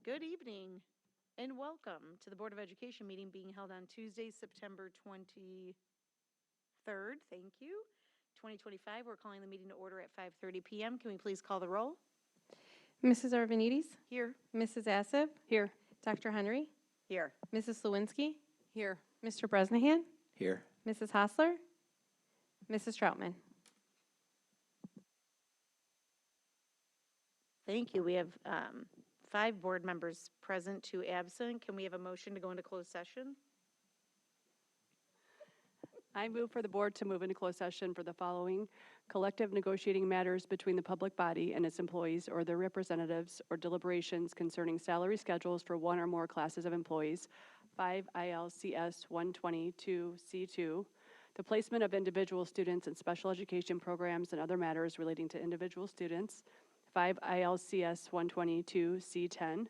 Good evening and welcome to the Board of Education meeting being held on Tuesday, September 23rd. Thank you. 2025. We're calling the meeting to order at 5:30 p.m. Can we please call the roll? Mrs. Arvanites? Here. Mrs. Assib? Here. Dr. Henry? Here. Mrs. Slawinski? Here. Mr. Bresnahan? Here. Mrs. Hostler? Mrs. Troutman? Thank you. We have 5 board members present, 2 absent. Can we have a motion to go into closed session? I move for the board to move into closed session for the following: collective negotiating matters between the public body and its employees or their representatives, or deliberations concerning salary schedules for one or more classes of employees, 5 ILCS 122C2, the placement of individual students in special education programs and other matters relating to individual students, 5 ILCS 122C10,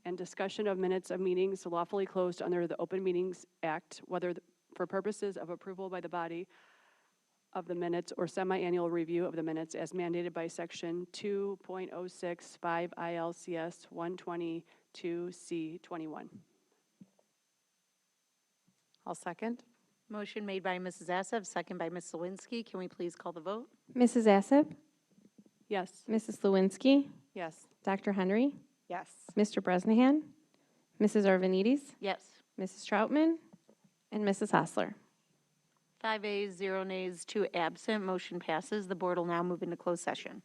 and discussion of minutes of meetings lawfully closed under the Open Meetings Act, whether for purposes of approval by the body of the minutes or semi-annual review of the minutes as mandated by Section 2.065 ILCS 122C21. I'll second. Motion made by Mrs. Assab, second by Ms. Slawinski. Can we please call the vote? Mrs. Assib? Yes. Mrs. Slawinski? Yes. Dr. Henry? Yes. Mr. Bresnahan? Mrs. Arvanites? Yes. Mrs. Troutman? And Mrs. Hostler? 5 ayes, 0 nays, 2 absent. Motion passes. The board will now move into closed session.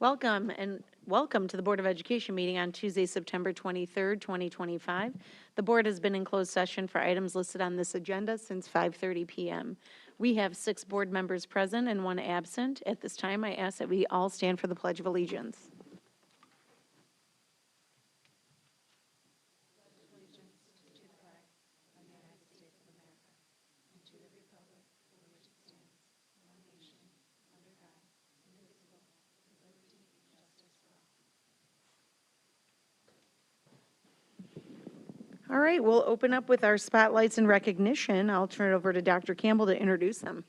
Welcome to the Board of Education meeting on Tuesday, September 23rd, 2025. The board has been in closed session for items listed on this agenda since 5:30 PM. We have 6 board members present and 1 absent. At this time, I ask that we all stand for the Pledge of Allegiance. All right, we'll open up with our spotlights and recognition. I'll turn it over to Dr. Campbell to introduce them.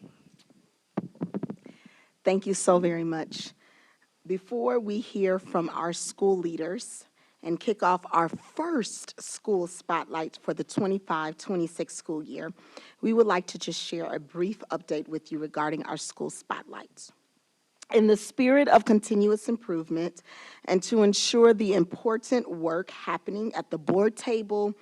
Thank you so very much. Before we hear from our school leaders and kick off our first school spotlight for the 25-26 school year, we would like to just share a brief update with you regarding our school spotlights. In the spirit of continuous improvement and to ensure the important work happening at the board table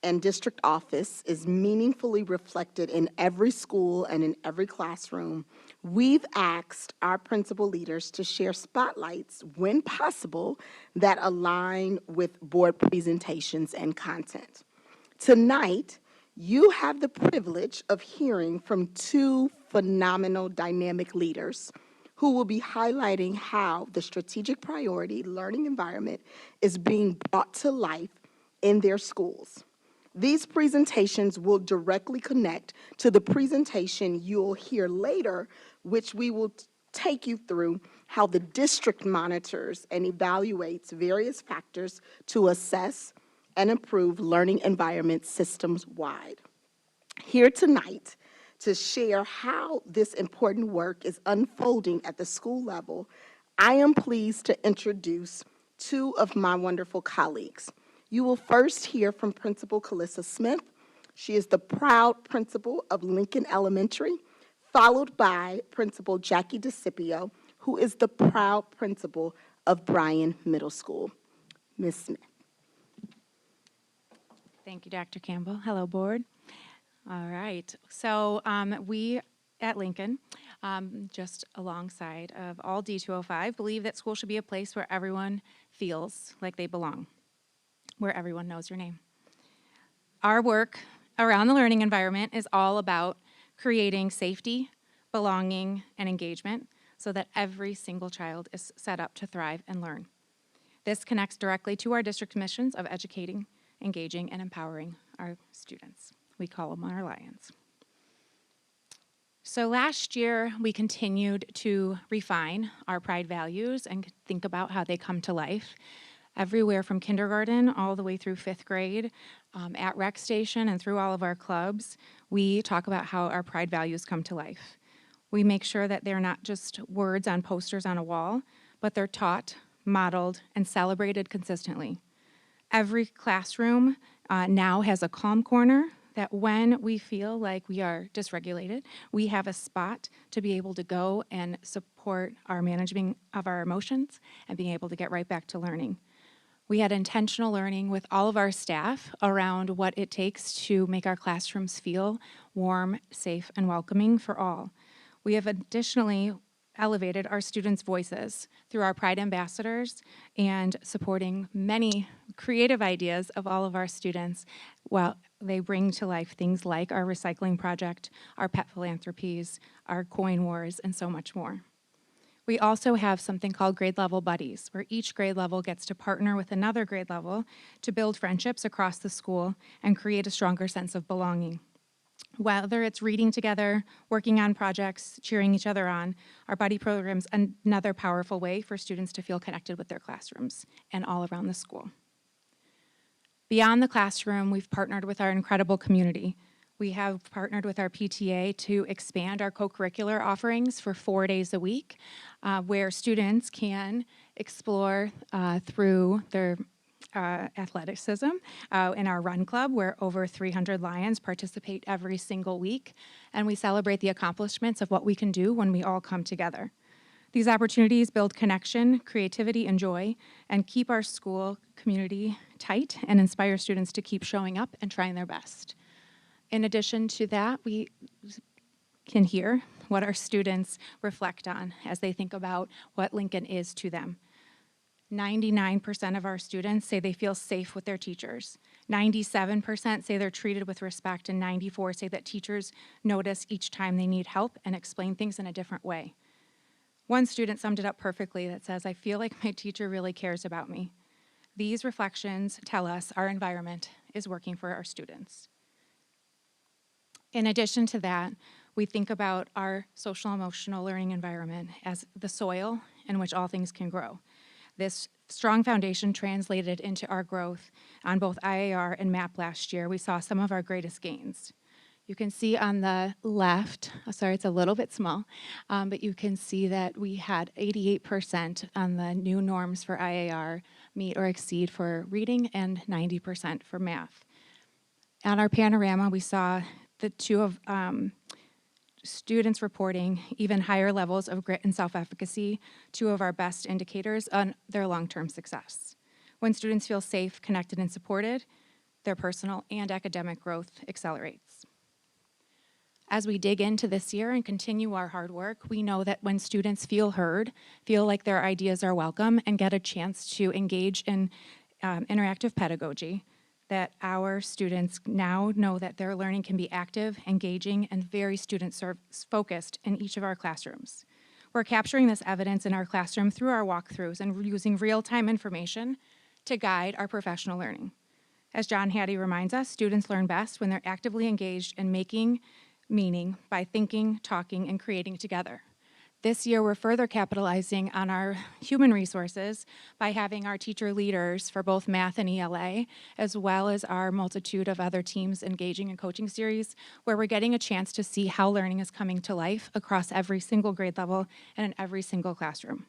and district office is meaningfully reflected in every school and in every classroom, we've asked our principal leaders to share spotlights, when possible, that align with board presentations and content. Tonight, you have the privilege of hearing from 2 phenomenal dynamic leaders who will be highlighting how the strategic priority learning environment is being brought to life in their schools. These presentations will directly connect to the presentation you'll hear later, which we will take you through how the district monitors and evaluates various factors to assess and improve learning environments systems-wide. Here tonight to share how this important work is unfolding at the school level, I am pleased to introduce 2 of my wonderful colleagues. You will first hear from Principal Calissa Smith. She is the proud principal of Lincoln Elementary, followed by Principal Jackie DeCipio, who is the proud principal of Bryan Middle School. Ms. Smith. Thank you, Dr. Campbell. Hello, board. All right. So we at Lincoln, just alongside of all D205, believe that school should be a place where everyone feels like they belong, where everyone knows your name. Our work around the learning environment is all about creating safety, belonging, and engagement so that every single child is set up to thrive and learn. This connects directly to our district missions of educating, engaging, and empowering our students. We call them our Lions. So last year, we continued to refine our Pride values and think about how they come to life. Everywhere from kindergarten all the way through 5th grade, at Rec Station and through all of our clubs, we talk about how our Pride values come to life. We make sure that they're not just words on posters on a wall, but they're taught, modeled, and celebrated consistently. Every classroom now has a calm corner that when we feel like we are dysregulated, we have a spot to be able to go and support our management of our emotions and being able to get right back to learning. We had intentional learning with all of our staff around what it takes to make our classrooms feel warm, safe, and welcoming for all. We have additionally elevated our students' voices through our Pride ambassadors and supporting many creative ideas of all of our students while they bring to life things like our recycling project, our pet philanthropies, our coin wars, and so much more. We also have something called grade level buddies, where each grade level gets to partner with another grade level to build friendships across the school and create a stronger sense of belonging. Whether it's reading together, working on projects, cheering each other on, our buddy program's another powerful way for students to feel connected with their classrooms and all around the school. Beyond the classroom, we've partnered with our incredible community. We have partnered with our PTA to expand our co-curricular offerings for 4 days a week, where students can explore through their athleticism in our run club, where over 300 Lions participate every single week, and we celebrate the accomplishments of what we can do when we all come together. These opportunities build connection, creativity, and joy, and keep our school community tight and inspire students to keep showing up and trying their best. In addition to that, we can hear, what our students reflect on as they think about what Lincoln is to them. 99% of our students say they feel safe with their teachers. 97% say they're treated with respect, and 94% say that teachers notice each time they need help and explain things in a different way. One student summed it up perfectly that says, "I feel like my teacher really cares about me." These reflections tell us our environment is working for our students. In addition to that, we think about our social emotional learning environment as the soil in which all things can grow. This strong foundation translated into our growth on both IAR and MAP last year. We saw some of our greatest gains. You can see on the left, sorry, it's a little bit small, but you can see that we had 88% on the new norms for IAR meet or exceed for reading and 90% for math. On our panorama, we saw the two of students reporting even higher levels of grit and self-efficacy, two of our best indicators on their long-term success. When students feel safe, connected, and supported, their personal and academic growth accelerates. As we dig into this year and continue our hard work, we know that when students feel heard, feel like their ideas are welcome, and get a chance to engage in interactive pedagogy, that our students now know that their learning can be active, engaging, and very student-focused in each of our classrooms. We're capturing this evidence in our classroom through our walkthroughs and using real-time information to guide our professional learning. As John Hattie reminds us, students learn best when they're actively engaged in making meaning by thinking, talking, and creating together. This year, we're further capitalizing on our human resources by having our teacher leaders for both math and ELA, as well as our multitude of other teams engaging in coaching series, where we're getting a chance to see how learning is coming to life across every single grade level and in every single classroom.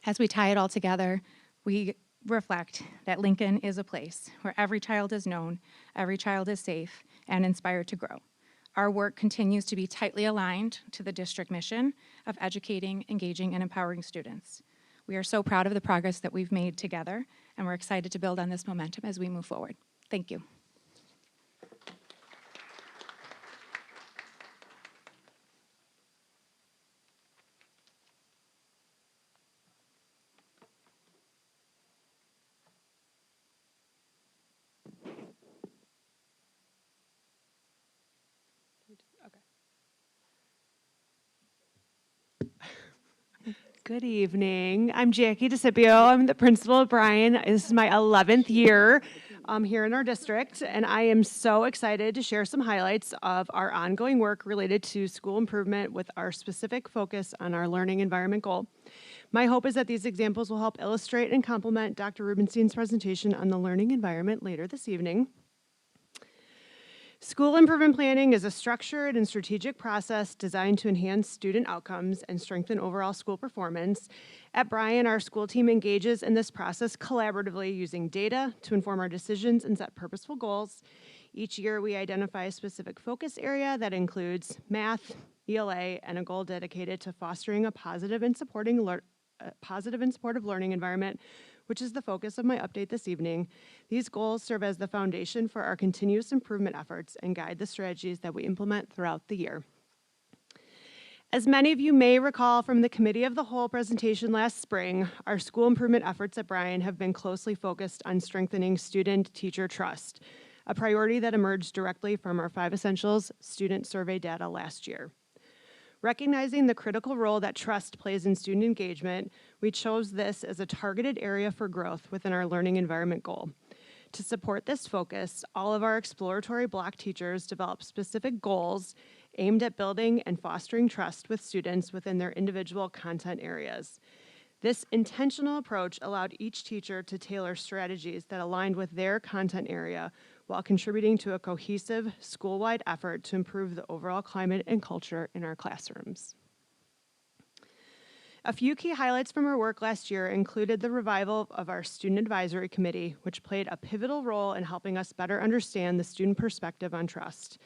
As we tie it all together, we reflect that Lincoln is a place where every child is known, every child is safe, and inspired to grow. Our work continues to be tightly aligned to the district mission of educating, engaging, and empowering students. We are so proud of the progress that we've made together, and we're excited to build on this momentum as we move forward. Thank you. Good evening. I'm Jackie DeCipio. I'm the principal of Bryan. This is my 11th year here in our district, and I am so excited to share some highlights of our ongoing work related to school improvement with our specific focus on our learning environment goal. My hope is that these examples will help illustrate and complement Dr. Rubenstein's presentation on the learning environment later this evening. School improvement planning is a structured and strategic process designed to enhance student outcomes and strengthen overall school performance. At Bryan, our school team engages in this process collaboratively using data to inform our decisions and set purposeful goals. Each year, we identify a specific focus area that includes math, ELA, and a goal dedicated to fostering a positive and supportive learning environment, which is the focus of my update this evening. These goals serve as the foundation for our continuous improvement efforts and guide the strategies that we implement throughout the year. As many of you may recall from the Committee of the Whole presentation last spring, our school improvement efforts at Bryan have been closely focused on strengthening student-teacher trust, a priority that emerged directly from our 5 Essentials student survey data last year. Recognizing the critical role that trust plays in student engagement, we chose this as a targeted area for growth within our learning environment goal. To support this focus, all of our exploratory block teachers developed specific goals aimed at building and fostering trust with students within their individual content areas. This intentional approach allowed each teacher to tailor strategies that aligned with their content area while contributing to a cohesive school-wide effort to improve the overall climate and culture in our classrooms. A few key highlights from our work last year included the revival of our Student Advisory Committee, which played a pivotal role in helping us better understand the student perspective on trust.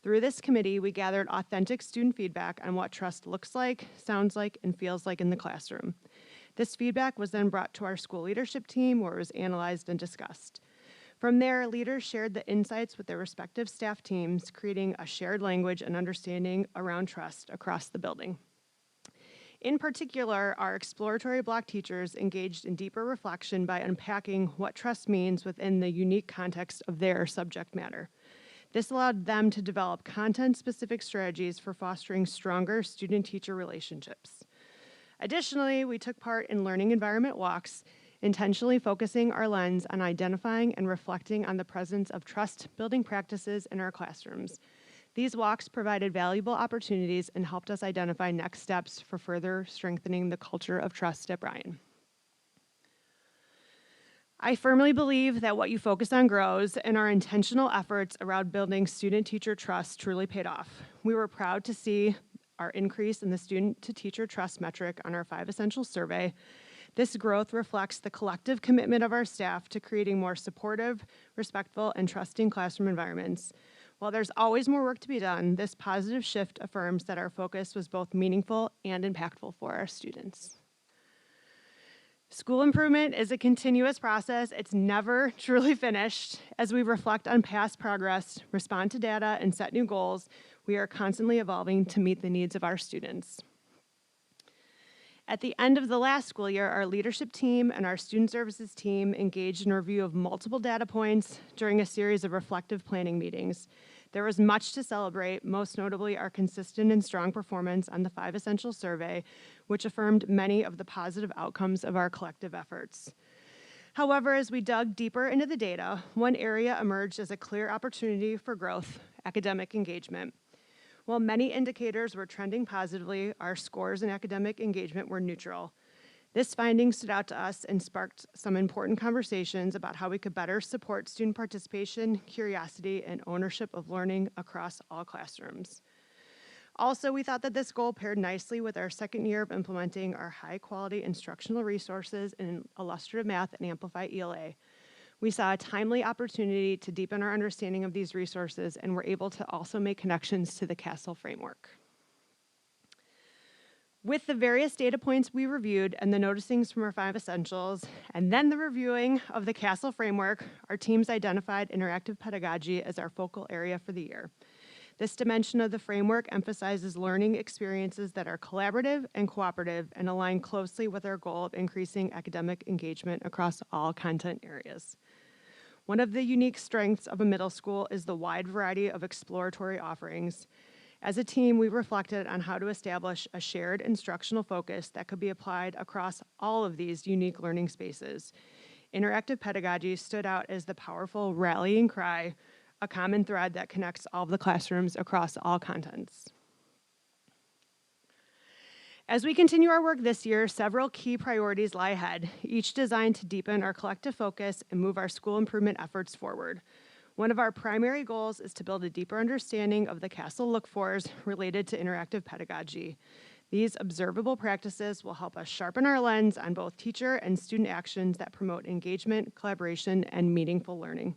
Through this committee, we gathered authentic student feedback on what trust looks like, sounds like, and feels like in the classroom. This feedback was then brought to our school leadership team where it was analyzed and discussed. From there, leaders shared the insights with their respective staff teams, creating a shared language and understanding around trust across the building. In particular, our exploratory block teachers engaged in deeper reflection by unpacking what trust means within the unique context of their subject matter. This allowed them to develop content-specific strategies for fostering stronger student-teacher relationships. Additionally, we took part in learning environment walks, intentionally focusing our lens on identifying and reflecting on the presence of trust-building practices in our classrooms. These walks provided valuable opportunities and helped us identify next steps for further strengthening the culture of trust at Bryan. I firmly believe that what you focus on grows, and our intentional efforts around building student-teacher trust truly paid off. We were proud to see our increase in the student-to-teacher trust metric on our 5 Essentials survey. This growth reflects the collective commitment of our staff to creating more supportive, respectful, and trusting classroom environments. While there's always more work to be done, this positive shift affirms that our focus was both meaningful and impactful for our students. School improvement is a continuous process. It's never truly finished. As we reflect on past progress, respond to data, and set new goals, we are constantly evolving to meet the needs of our students. At the end of the last school year, our leadership team and our student services team engaged in a review of multiple data points during a series of reflective planning meetings. There was much to celebrate, most notably our consistent and strong performance on the 5 Essentials survey, which affirmed many of the positive outcomes of our collective efforts. However, as we dug deeper into the data, one area emerged as a clear opportunity for growth: academic engagement. While many indicators were trending positively, our scores in academic engagement were neutral. This finding stood out to us and sparked some important conversations about how we could better support student participation, curiosity, and ownership of learning across all classrooms. Also, we thought that this goal paired nicely with our second year of implementing our high-quality instructional resources in illustrative math and Amplify ELA. We saw a timely opportunity to deepen our understanding of these resources and were able to also make connections to the CASEL framework. With the various data points we reviewed and the noticings from our 5 Essentials, and then the reviewing of the CASEL framework, our teams identified interactive pedagogy as our focal area for the year. This dimension of the framework emphasizes learning experiences that are collaborative and cooperative and align closely with our goal of increasing academic engagement across all content areas. One of the unique strengths of a middle school is the wide variety of exploratory offerings. As a team, we reflected on how to establish a shared instructional focus that could be applied across all of these unique learning spaces. Interactive pedagogy stood out as the powerful rallying cry, a common thread that connects all of the classrooms across all contents. As we continue our work this year, several key priorities lie ahead, each designed to deepen our collective focus and move our school improvement efforts forward. One of our primary goals is to build a deeper understanding of the CASEL look-fors related to interactive pedagogy. These observable practices will help us sharpen our lens on both teacher and student actions that promote engagement, collaboration, and meaningful learning.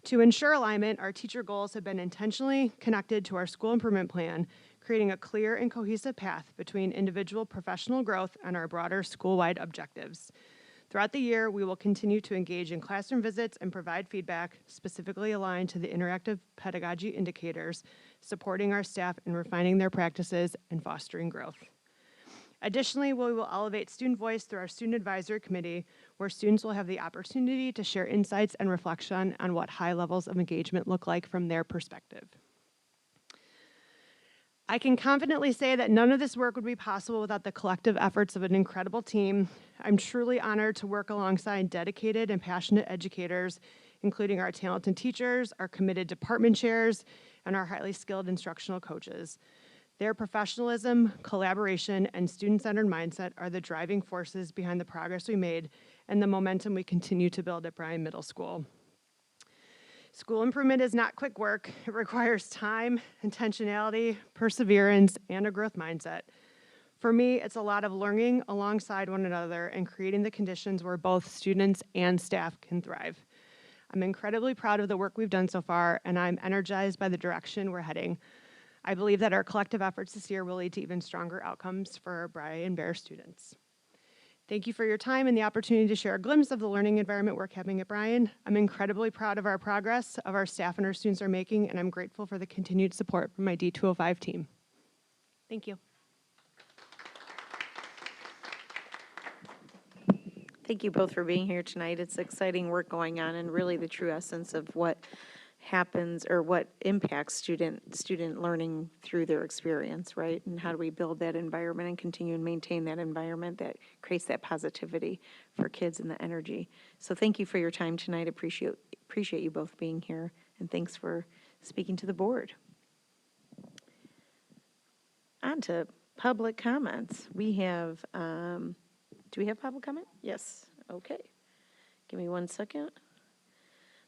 To ensure alignment, our teacher goals have been intentionally connected to our school improvement plan, creating a clear and cohesive path between individual professional growth and our broader school-wide objectives. Throughout the year, we will continue to engage in classroom visits and provide feedback specifically aligned to the interactive pedagogy indicators, supporting our staff in refining their practices and fostering growth. Additionally, we will elevate student voice through our Student Advisory Committee, where students will have the opportunity to share insights and reflection on what high levels of engagement look like from their perspective. I can confidently say that none of this work would be possible without the collective efforts of an incredible team. I'm truly honored to work alongside dedicated and passionate educators, including our talented teachers, our committed department chairs, and our highly skilled instructional coaches. Their professionalism, collaboration, and student-centered mindset are the driving forces behind the progress we made and the momentum we continue to build at Bryan Middle School. School improvement is not quick work. It requires time, intentionality, perseverance, and a growth mindset. For me, it's a lot of learning alongside one another and creating the conditions where both students and staff can thrive. I'm incredibly proud of the work we've done so far, and I'm energized by the direction we're heading. I believe that our collective efforts this year will lead to even stronger outcomes for Bryan Bear students. Thank you for your time and the opportunity to share a glimpse of the learning environment we're having at Bryan. I'm incredibly proud of our progress, of our staff and our students are making, and I'm grateful for the continued support from my D205 team. Thank you. Thank you both for being here tonight. It's exciting work going on and really the true essence of what happens or what impacts student learning through their experience, right? And how do we build that environment and continue and maintain that environment that creates that positivity for kids and the energy. So thank you for your time tonight. Appreciate you both being here, and thanks for speaking to the board. On to public comments. We have, do we have public comment? Yes, okay. Give me 1 second.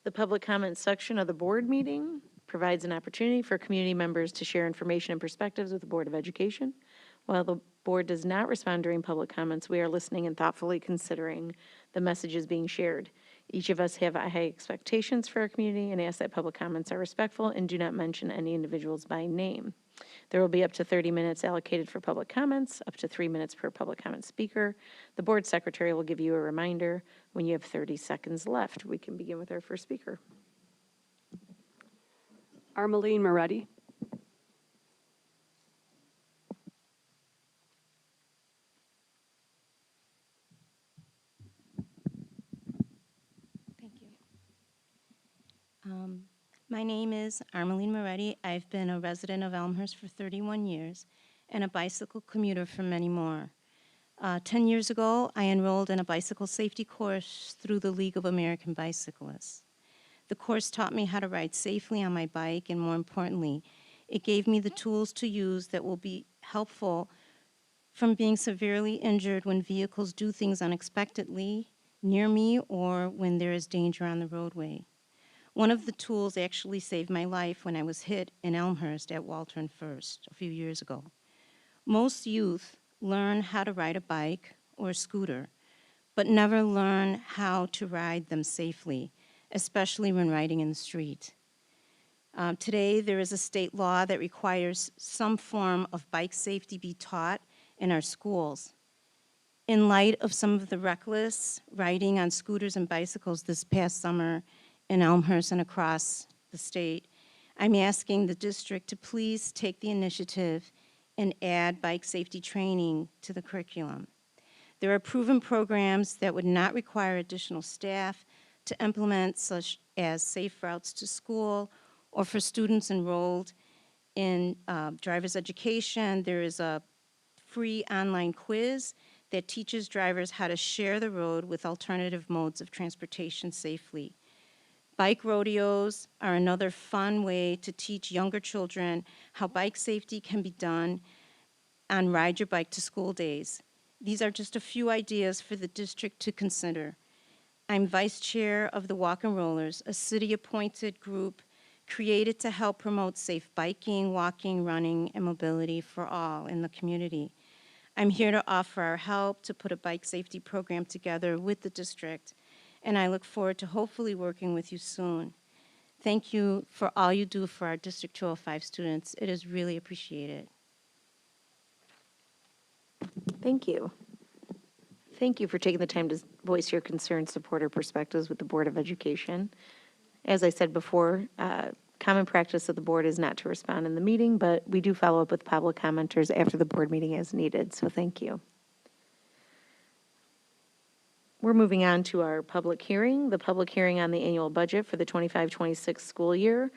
The public comment section of the board meeting provides an opportunity for community members to share information and perspectives with the Board of Education. While the board does not respond during public comments, we are listening and thoughtfully considering the messages being shared. Each of us have high expectations for our community and ask that public comments are respectful and do not mention any individuals by name. There will be up to 30 minutes allocated for public comments, up to 3 minutes per public comment speaker. The board secretary will give you a reminder when you have 30 seconds left. We can begin with our first speaker. Armeline Moretti. Thank you. My name is Armeline Moretti. I've been a resident of Elmhurst for 31 years and a bicycle commuter for many more. 10 years ago, I enrolled in a bicycle safety course through the League of American Bicyclists. The course taught me how to ride safely on my bike, and more importantly, it gave me the tools to use that will be helpful from being severely injured when vehicles do things unexpectedly near me or when there is danger on the roadway. One of the tools actually saved my life when I was hit in Elmhurst at Walter and First a few years ago. Most youth learn how to ride a bike or a scooter, but never learn how to ride them safely, especially when riding in the street. Today, there is a state law that requires some form of bike safety be taught in our schools. In light of some of the reckless riding on scooters and bicycles this past summer in Elmhurst and across the state, I'm asking the district to please take the initiative and add bike safety training to the curriculum. There are proven programs that would not require additional staff to implement, such as safe routes to school, or for students enrolled in driver's education. There is a free online quiz that teaches drivers how to share the road with alternative modes of transportation safely. Bike rodeos are another fun way to teach younger children how bike safety can be done on Ride Your Bike to School days. These are just a few ideas for the district to consider. I'm vice chair of the Walk and Rollers, a city-appointed group created to help promote safe biking, walking, running, and mobility for all in the community. I'm here to offer our help to put a bike safety program together with the district, and I look forward to hopefully working with you soon. Thank you for all you do for our District 205 students. It is really appreciated. Thank you. Thank you for taking the time to voice your concerns, support, or perspectives with the Board of Education. As I said before, common practice of the board is not to respond in the meeting, but we do follow up with public commenters after the board meeting as needed, so thank you. We're moving on to our public hearing, the public hearing on the annual budget for the 25-26 school year.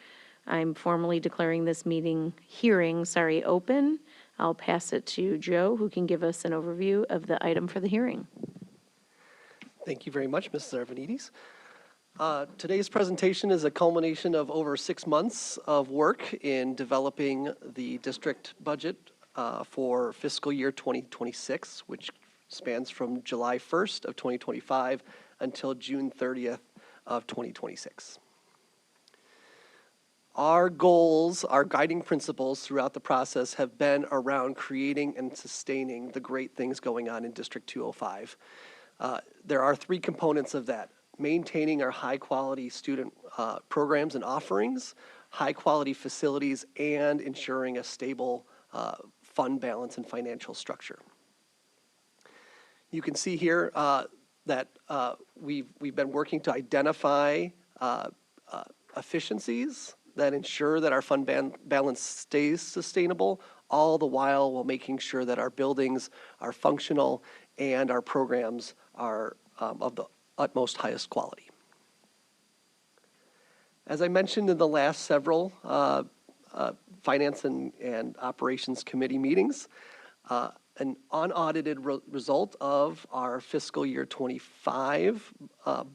I'm formally declaring this hearing open. I'll pass it to Joe, who can give us an overview of the item for the hearing. Thank you very much, Mrs. Arvanites. Today's presentation is a culmination of over 6 months of work in developing the district budget for fiscal year 2026, which spans from July 1st of 2025 until June 30th of 2026. Our goals, our guiding principles throughout the process have been around creating and sustaining the great things going on in District 205. There are 3 components of that: maintaining our high-quality student programs and offerings, high-quality facilities, and ensuring a stable fund balance and financial structure. You can see here that we've been working to identify efficiencies that ensure that our fund balance stays sustainable, all the while making sure that our buildings are functional and our programs are of the utmost highest quality. As I mentioned in the last several Finance and Operations Committee meetings, an unaudited result of our fiscal year 25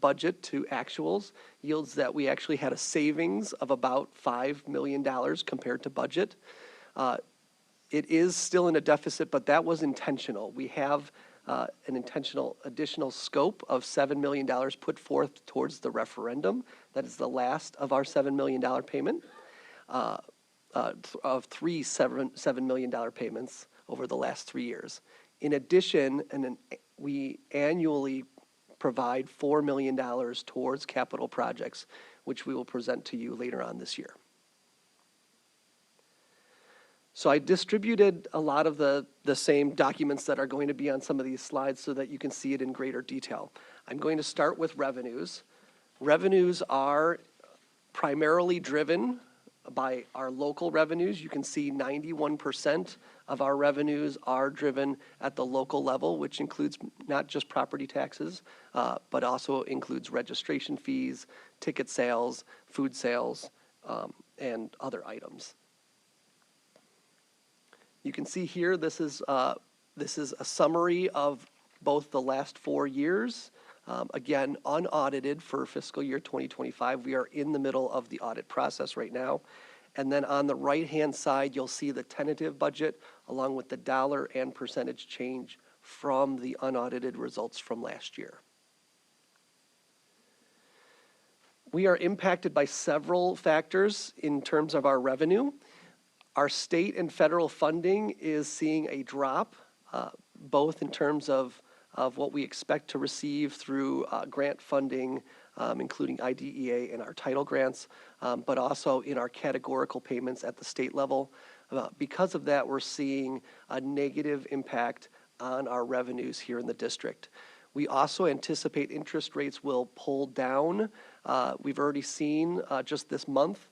budget to actuals yields that we actually had a savings of about $5 million compared to budget. It is still in a deficit, but that was intentional. We have an intentional additional scope of $7 million put forth towards the referendum. That is the last of our $7 million payment, of three $7 million payments over the last 3 years. In addition, we annually provide $4 million towards capital projects, which we will present to you later on this year. So I distributed a lot of the same documents that are going to be on some of these slides so that you can see it in greater detail. I'm going to start with revenues. Revenues are primarily driven by our local revenues. You can see 91% of our revenues are driven at the local level, which includes not just property taxes, but also includes registration fees, ticket sales, food sales, and other items. You can see here, this is a summary of both the last 4 years. Again, unaudited for fiscal year 2025. We are in the middle of the audit process right now. And then on the right-hand side, you'll see the tentative budget along with the dollar and percentage change from the unaudited results from last year. We are impacted by several factors in terms of our revenue. Our state and federal funding is seeing a drop, both in terms of what we expect to receive through grant funding, including IDEA and our title grants, but also in our categorical payments at the state level. Because of that, we're seeing a negative impact on our revenues here in the district. We also anticipate interest rates will pull down. We've already seen just this month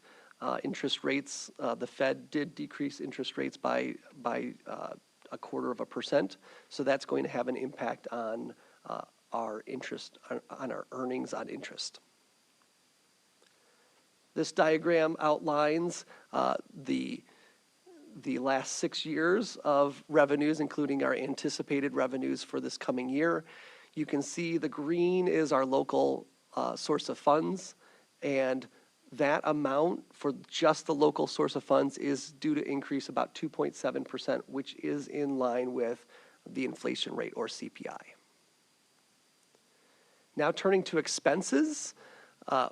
interest rates, the Fed did decrease interest rates by 0.25%. So that's going to have an impact on our interest, on our earnings on interest. This diagram outlines the last 6 years of revenues, including our anticipated revenues for this coming year. You can see the green is our local source of funds, and that amount for just the local source of funds is due to increase about 2.7%, which is in line with the inflation rate, or CPI. Now turning to expenses, I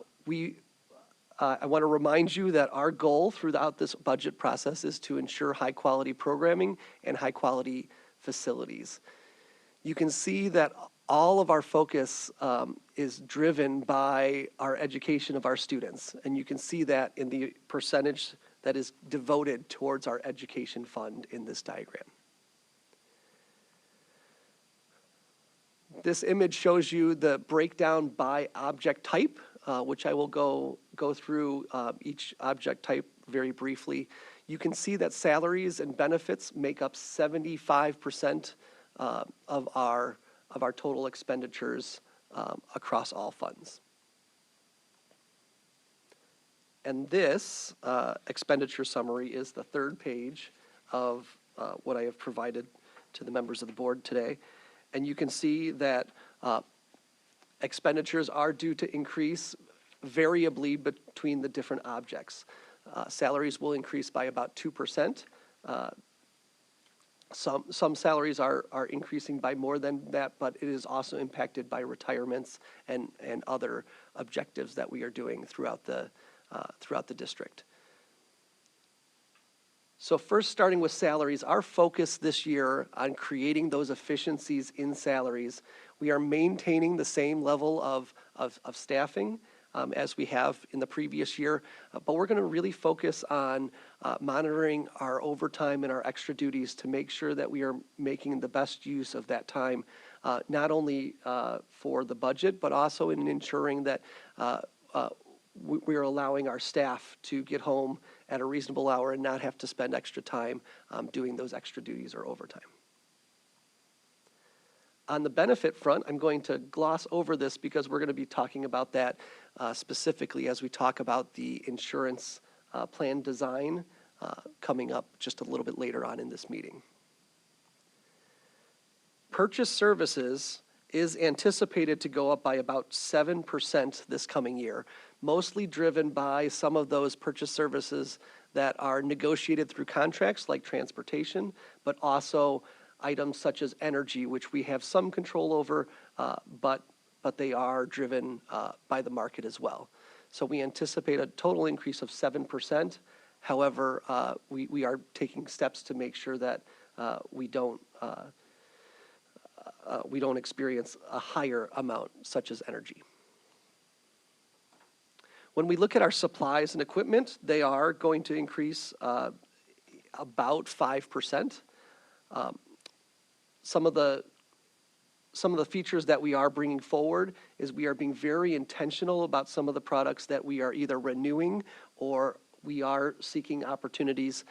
want to remind you that our goal throughout this budget process is to ensure high-quality programming and high-quality facilities. You can see that all of our focus is driven by our education of our students, and you can see that in the percentage that is devoted towards our education fund in this diagram. This image shows you the breakdown by object type, which I will go through each object type very briefly. You can see that salaries and benefits make up 75% of our total expenditures across all funds. And this expenditure summary is the third page of what I have provided to the members of the board today. And you can see that expenditures are due to increase variably between the different objects. Salaries will increase by about 2%. Some salaries are increasing by more than that, but it is also impacted by retirements and other objectives that we are doing throughout the district. So first, starting with salaries, our focus this year on creating those efficiencies in salaries. We are maintaining the same level of staffing as we have in the previous year, but we're going to really focus on monitoring our overtime and our extra duties to make sure that we are making the best use of that time not only for the budget, but also in ensuring that we are allowing our staff to get home at a reasonable hour and not have to spend extra time doing those extra duties or overtime. On the benefit front, I'm going to gloss over this because we're going to be talking about that specifically as we talk about the insurance plan design coming up just a little bit later on in this meeting. Purchase services is anticipated to go up by about 7% this coming year, mostly driven by some of those purchase services that are negotiated through contracts like transportation, but also items such as energy, which we have some control over, but they are driven by the market as well. So we anticipate a total increase of 7%. However, we are taking steps to make sure that we don't experience a higher amount, such as energy. When we look at our supplies and equipment, they are going to increase about 5%. Some of the features that we are bringing forward is we are being very intentional about some of the products that we are either renewing or we are seeking opportunities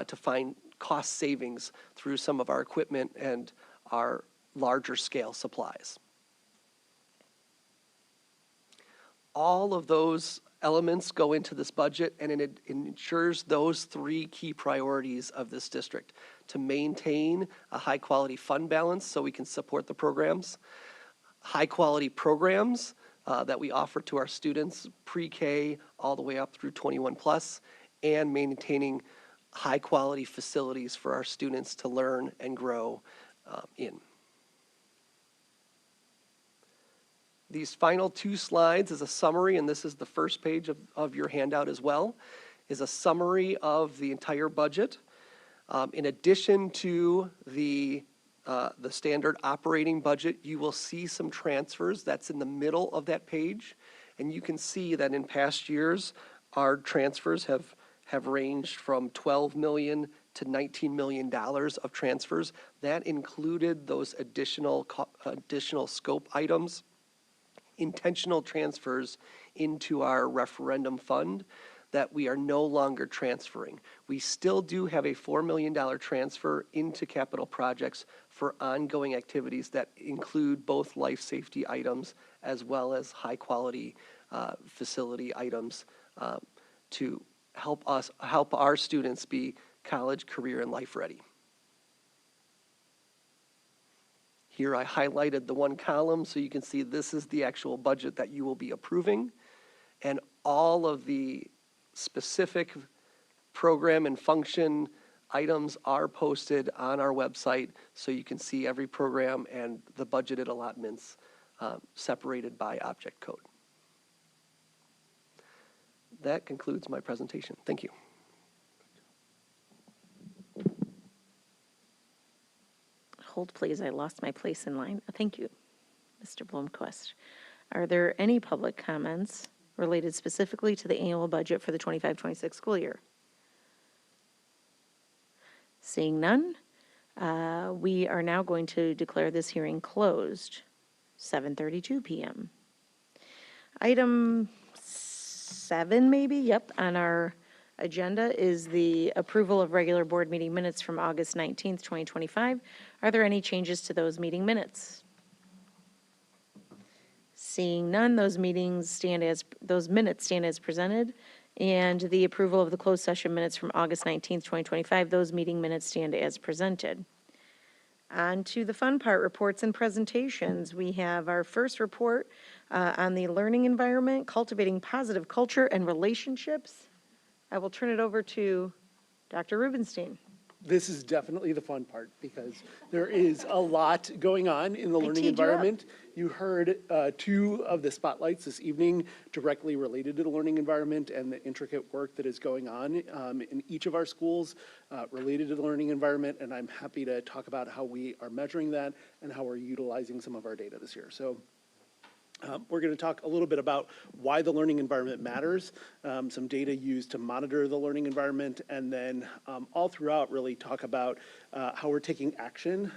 to find cost savings through some of our equipment and our larger scale supplies. All of those elements go into this budget, and it ensures those three key priorities of this district: to maintain a high quality fund balance so we can support the programs, high quality programs that we offer to our students pre-K all the way up through 21 plus, and maintaining high quality facilities for our students to learn and grow in. These final two slides is a summary, and this is the first page of your handout as well, is a summary of the entire budget. In addition to the standard operating budget, you will see some transfers. That's in the middle of that page. And you can see that in past years, our transfers have ranged from $12 million to $19 million of transfers. That included those additional scope items, intentional transfers into our referendum fund that we are no longer transferring. We still do have a $4 million transfer into capital projects for ongoing activities that include both life safety items as well as high quality facility items to help our students be college, career, and life ready. Here I highlighted the one column so you can see this is the actual budget that you will be approving, and all of the specific program and function items are posted on our website so you can see every program and the budgeted allotments separated by object code. That concludes my presentation. Thank you. Hold, please. I lost my place in line. Thank you, Mr. Blomquist. Are there any public comments related specifically to the annual budget for the 25-26 school year? Seeing none, we are now going to declare this hearing closed, 7:32 p.m. Item 7, maybe, yep, on our agenda is the approval of regular board meeting minutes from August 19th, 2025. Are there any changes to those meeting minutes? Seeing none, those minutes stand as presented, and the approval of the closed session minutes from August 19th, 2025, those meeting minutes stand as presented. On to the fun part, reports and presentations. We have our first report on the learning environment, cultivating positive culture and relationships. I will turn it over to Dr. Rubenstein. This is definitely the fun part because there is a lot going on in the learning environment. You heard two of the spotlights this evening directly related to the learning environment and the intricate work that is going on in each of our schools related to the learning environment. And I'm happy to talk about how we are measuring that and how we're utilizing some of our data this year. So we're going to talk a little bit about why the learning environment matters, some data used to monitor the learning environment, and then all throughout really talk about how we're taking action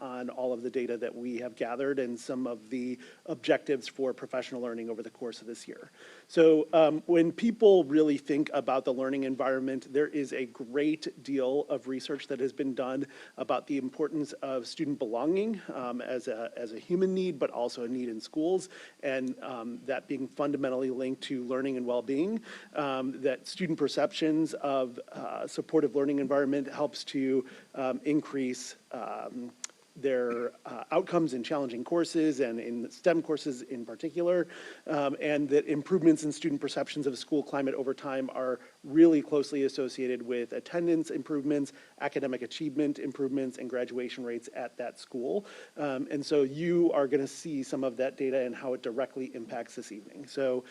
on all of the data that we have gathered and some of the objectives for professional learning over the course of this year. So when people really think about the learning environment, there is a great deal of research that has been done about the importance of student belonging as a human need, but also a need in schools, and that being fundamentally linked to learning and well-being, that student perceptions of supportive learning environment helps to increase their outcomes in challenging courses and in STEM courses in particular, and that improvements in student perceptions of school climate over time are really closely associated with attendance improvements, academic achievement improvements, and graduation rates at that school. And so you are going to see some of that data and how it directly impacts this evening. So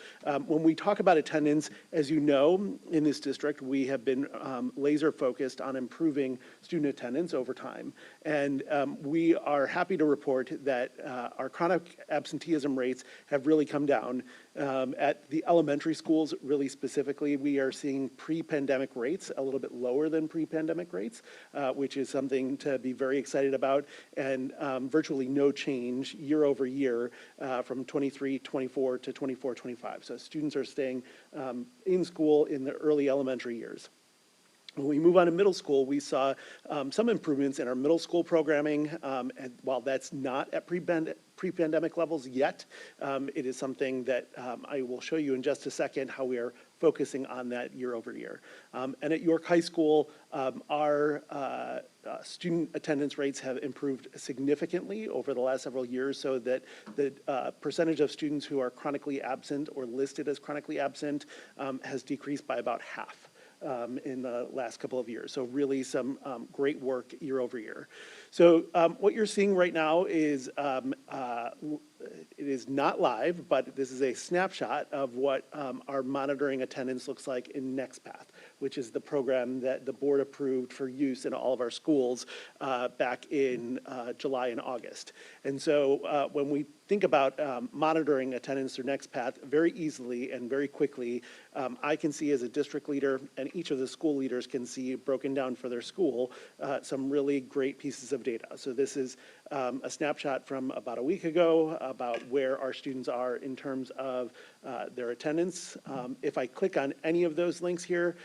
when we talk about attendance, as you know, in this district, we have been laser focused on improving student attendance over time. And we are happy to report that our chronic absenteeism rates have really come down. At the elementary schools, really specifically, we are seeing pre-pandemic rates a little bit lower than pre-pandemic rates, which is something to be very excited about, and virtually no change year over year from 23-24 to 24-25. So students are staying in school in the early elementary years. When we move on to middle school, we saw some improvements in our middle school programming, and while that's not at pre-pandemic levels yet, it is something that I will show you in just a second how we are focusing on that year over year. And at York High School, our student attendance rates have improved significantly over the last several years, so that the percentage of students who are chronically absent or listed as chronically absent has decreased by about half. In the last couple of years. So really some great work year over year. So what you're seeing right now is, it is not live, but this is a snapshot of what our monitoring attendance looks like in NextPath, which is the program that the board approved for use in all of our schools back in July and August. And so when we think about monitoring attendance through NextPath, very easily and very quickly, I can see as a district leader, and each of the school leaders can see broken down for their school, some really great pieces of data. So this is a snapshot from about a week ago about where our students are in terms of their attendance. If I click on any of those links here,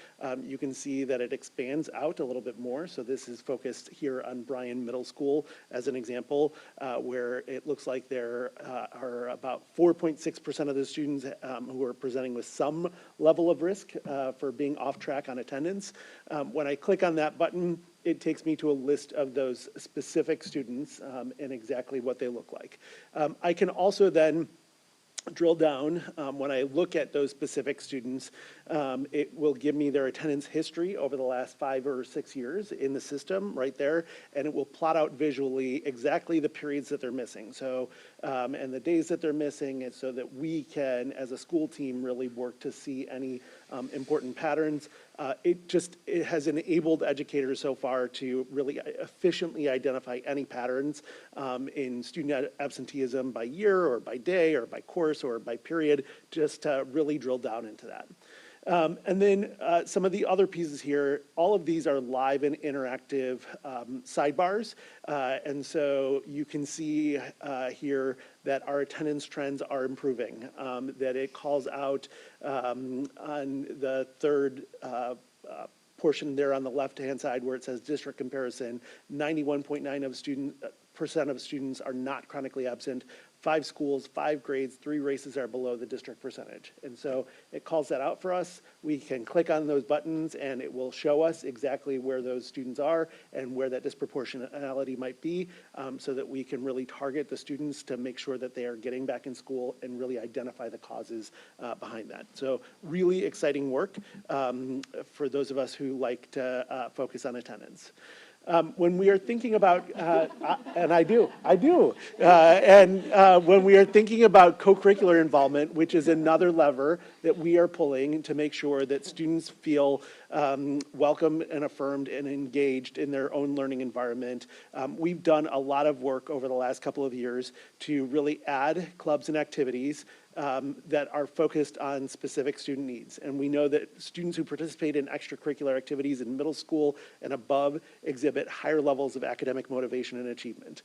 you can see that it expands out a little bit more. So this is focused here on Bryan Middle School as an example, where it looks like there are about 4.6% of the students who are presenting with some level of risk for being off track on attendance. When I click on that button, it takes me to a list of those specific students and exactly what they look like. I can also then drill down. When I look at those specific students, it will give me their attendance history over the last 5 or 6 years in the system right there, and it will plot out visually exactly the periods that they're missing. So, and the days that they're missing, and so that we can, as a school team, really work to see any important patterns. It has enabled educators so far to really efficiently identify any patterns in student absenteeism by year or by day or by course or by period, just to really drill down into that. And then some of the other pieces here, all of these are live and interactive sidebars. And so you can see here that our attendance trends are improving, that it calls out on the third portion there on the left-hand side where it says district comparison, 91.9% of students are not chronically absent. 5 schools, 5 grades, 3 races are below the district percentage. And so it calls that out for us. We can click on those buttons and it will show us exactly where those students are and where that disproportionality might be, so that we can really target the students to make sure that they are getting back in school and really identify the causes behind that. So really exciting work for those of us who like to focus on attendance. When we are thinking about, and I do, when we are thinking about co-curricular involvement, which is another lever that we are pulling to make sure that students feel welcome and affirmed and engaged in their own learning environment. We've done a lot of work over the last couple of years to really add clubs and activities that are focused on specific student needs. And we know that students who participate in extracurricular activities in middle school and above exhibit higher levels of academic motivation and achievement.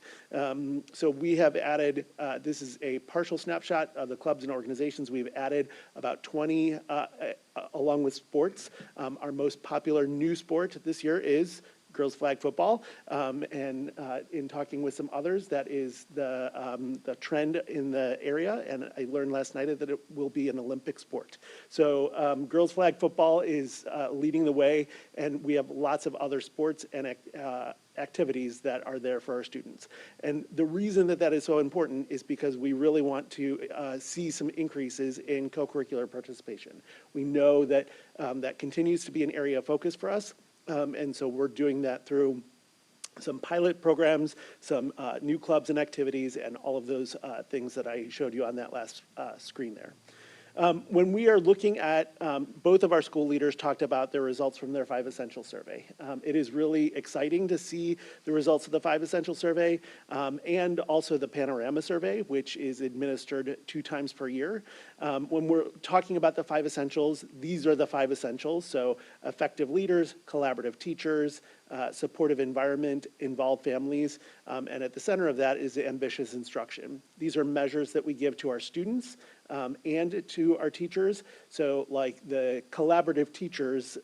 So we have added, this is a partial snapshot of the clubs and organizations. We've added about 20 along with sports. Our most popular new sport this year is girls flag football, and in talking with some others, that is the trend in the area, and I learned last night that it will be an Olympic sport. So girls flag football is leading the way, and we have lots of other sports and activities that are there for our students. And the reason that that is so important is because we really want to see some increases in co-curricular participation. We know that that continues to be an area of focus for us. And so we're doing that through some pilot programs, some new clubs and activities, and all of those things that I showed you on that last screen there. When we are looking at, both of our school leaders talked about their results from their 5 Essential Survey. It is really exciting to see the results of the 5 Essential Survey and also the Panorama Survey, which is administered 2 times per year. When we're talking about the 5 Essentials, these are the 5 Essentials. So effective leaders, collaborative teachers, supportive environment, involved families, and at the center of that is ambitious instruction. These are measures that we give to our students and to our teachers. So like the collaborative teachers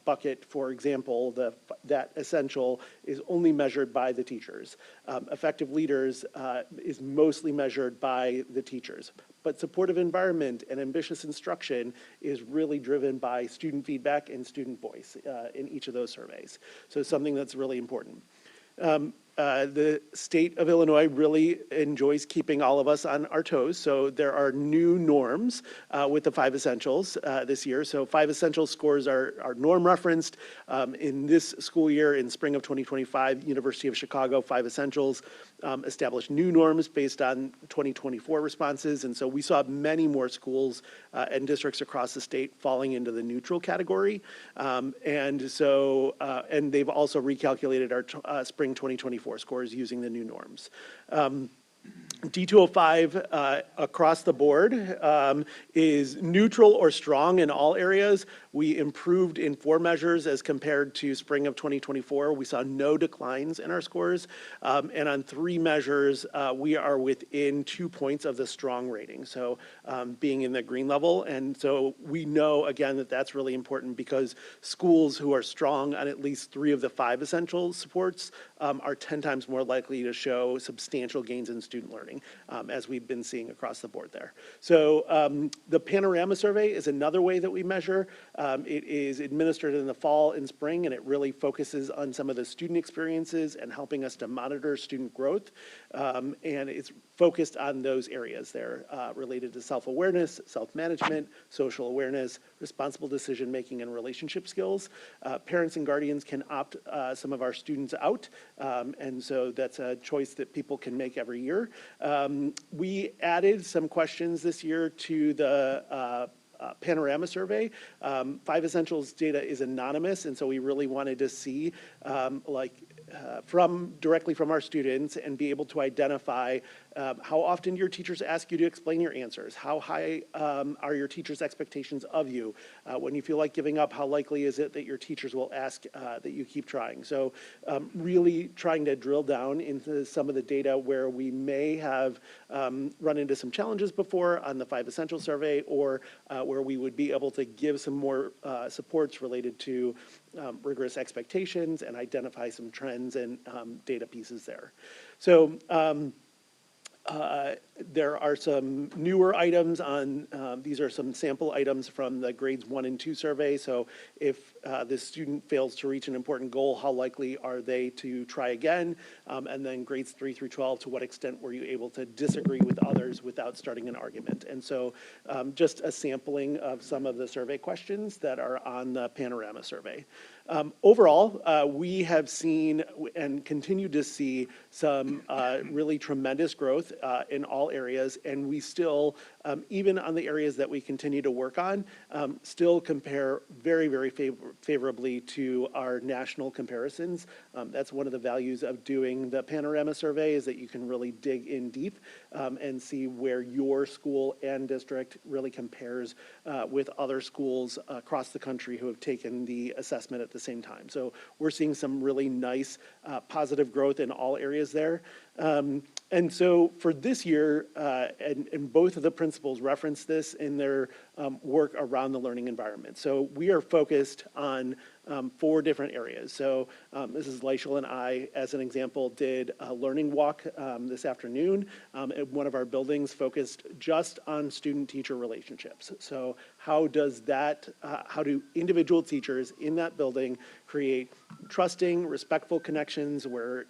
bucket, for example, that essential is only measured by the teachers. Effective leaders is mostly measured by the teachers. But supportive environment and ambitious instruction is really driven by student feedback and student voice in each of those surveys. So something that's really important. The state of Illinois really enjoys keeping all of us on our toes. So there are new norms with the 5 Essentials this year. So 5 Essentials scores are norm referenced. In this school year, in spring of 2025, University of Chicago 5 Essentials established new norms based on 2024 responses. And so we saw many more schools and districts across the state falling into the neutral category. And they've also recalculated our spring 2024 scores using the new norms. D205 across the board is neutral or strong in all areas. We improved in 4 measures as compared to spring of 2024. We saw no declines in our scores. And on 3 measures, we are within 2 points of the strong rating. So being in the green level. And so we know, again, that that's really important because schools who are strong on at least 3 of the 5 essential supports are 10 times more likely to show substantial gains in student learning, as we've been seeing across the board there. So the Panorama Survey is another way that we measure. It is administered in the fall and spring, and it really focuses on some of the student experiences and helping us to monitor student growth. And it's focused on those areas there related to self-awareness, self-management, social awareness, responsible decision-making, and relationship skills. Parents and guardians can opt some of our students out, and so that's a choice that people can make every year. We added some questions this year to the Panorama Survey. 5 Essentials data is anonymous, and so we really wanted to see directly from our students and be able to identify how often your teachers ask you to explain your answers, how high are your teachers' expectations of you. When you feel like giving up, how likely is it that your teachers will ask that you keep trying. So really trying to drill down into some of the data where we may have run into some challenges before on the 5 Essential Survey, or where we would be able to give some more supports related to rigorous expectations and identify some trends and data pieces there. So there are some newer items on, these are some sample items from the grades 1 and 2 survey. So if the student fails to reach an important goal, how likely are they to try again? And then grades 3 through 12, to what extent were you able to disagree with others without starting an argument? And so just a sampling of some of the survey questions that are on the Panorama Survey. Overall, we have seen and continue to see some really tremendous growth in all areas, and we still, even on the areas that we continue to work on, still compare very, very favorably to our national comparisons. That's one of the values of doing the panorama survey, is that you can really dig in deep and see where your school and district really compares with other schools across the country who have taken the assessment at the same time. So we're seeing some really nice positive growth in all areas there. And so for this year, and both of the principals referenced this in their work around the learning environment. So we are focused on 4 different areas. So Mrs. Leischel and I, as an example, did a learning walk this afternoon at one of our buildings focused just on student-teacher relationships. So how do individual teachers in that building create trusting, respectful connections where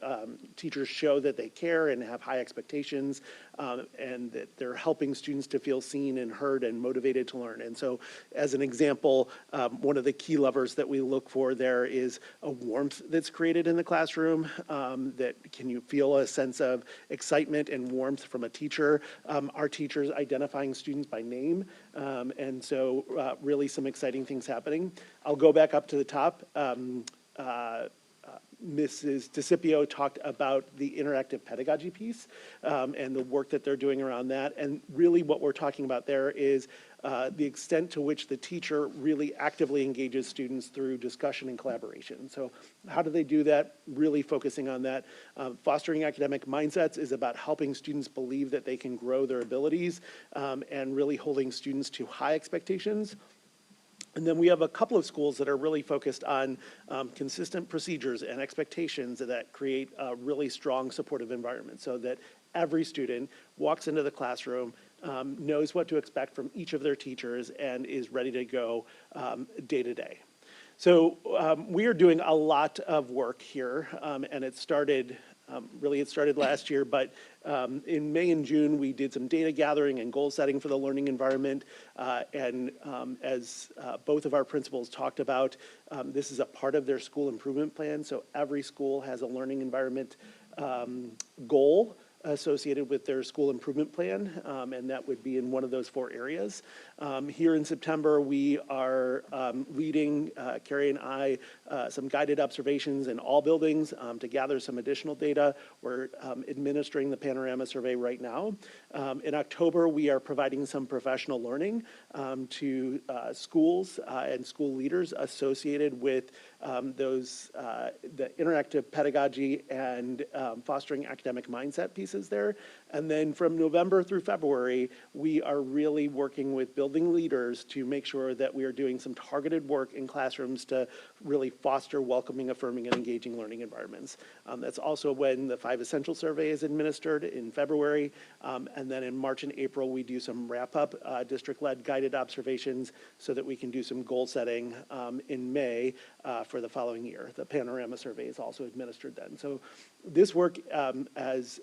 teachers show that they care and have high expectations, and that they're helping students to feel seen and heard and motivated to learn. And so as an example, one of the key levers that we look for there is a warmth that's created in the classroom, that can you feel a sense of excitement and warmth from a teacher. Our teachers identifying students by name, and so really some exciting things happening. I'll go back up to the top. Mrs. DeCipio talked about the interactive pedagogy piece and the work that they're doing around that. And really what we're talking about there is the extent to which the teacher really actively engages students through discussion and collaboration. So how do they do that? Really focusing on that. Fostering academic mindsets is about helping students believe that they can grow their abilities and really holding students to high expectations. And then we have a couple of schools that are really focused on consistent procedures and expectations that create a really strong supportive environment so that every student walks into the classroom, knows what to expect from each of their teachers, and is ready to go day to day. So we are doing a lot of work here, and it started last year, but in May and June, we did some data gathering and goal setting for the learning environment. And as both of our principals talked about, this is a part of their school improvement plan. So every school has a learning environment goal associated with their school improvement plan, and that would be in one of those 4 areas. Here in September, we are leading, Carrie and I, some guided observations in all buildings to gather some additional data. We're administering the panorama survey right now. In October, we are providing some professional learning to schools and school leaders associated with the interactive pedagogy and fostering academic mindset pieces there. And then from November through February, we are really working with building leaders to make sure that we are doing some targeted work in classrooms to really foster welcoming, affirming, and engaging learning environments. That's also when the 5 Essential Survey is administered in February. And then in March and April, we do some wrap-up district-led guided observations so that we can do some goal setting in May for the following year. The Panorama Survey is also administered then. So this work, as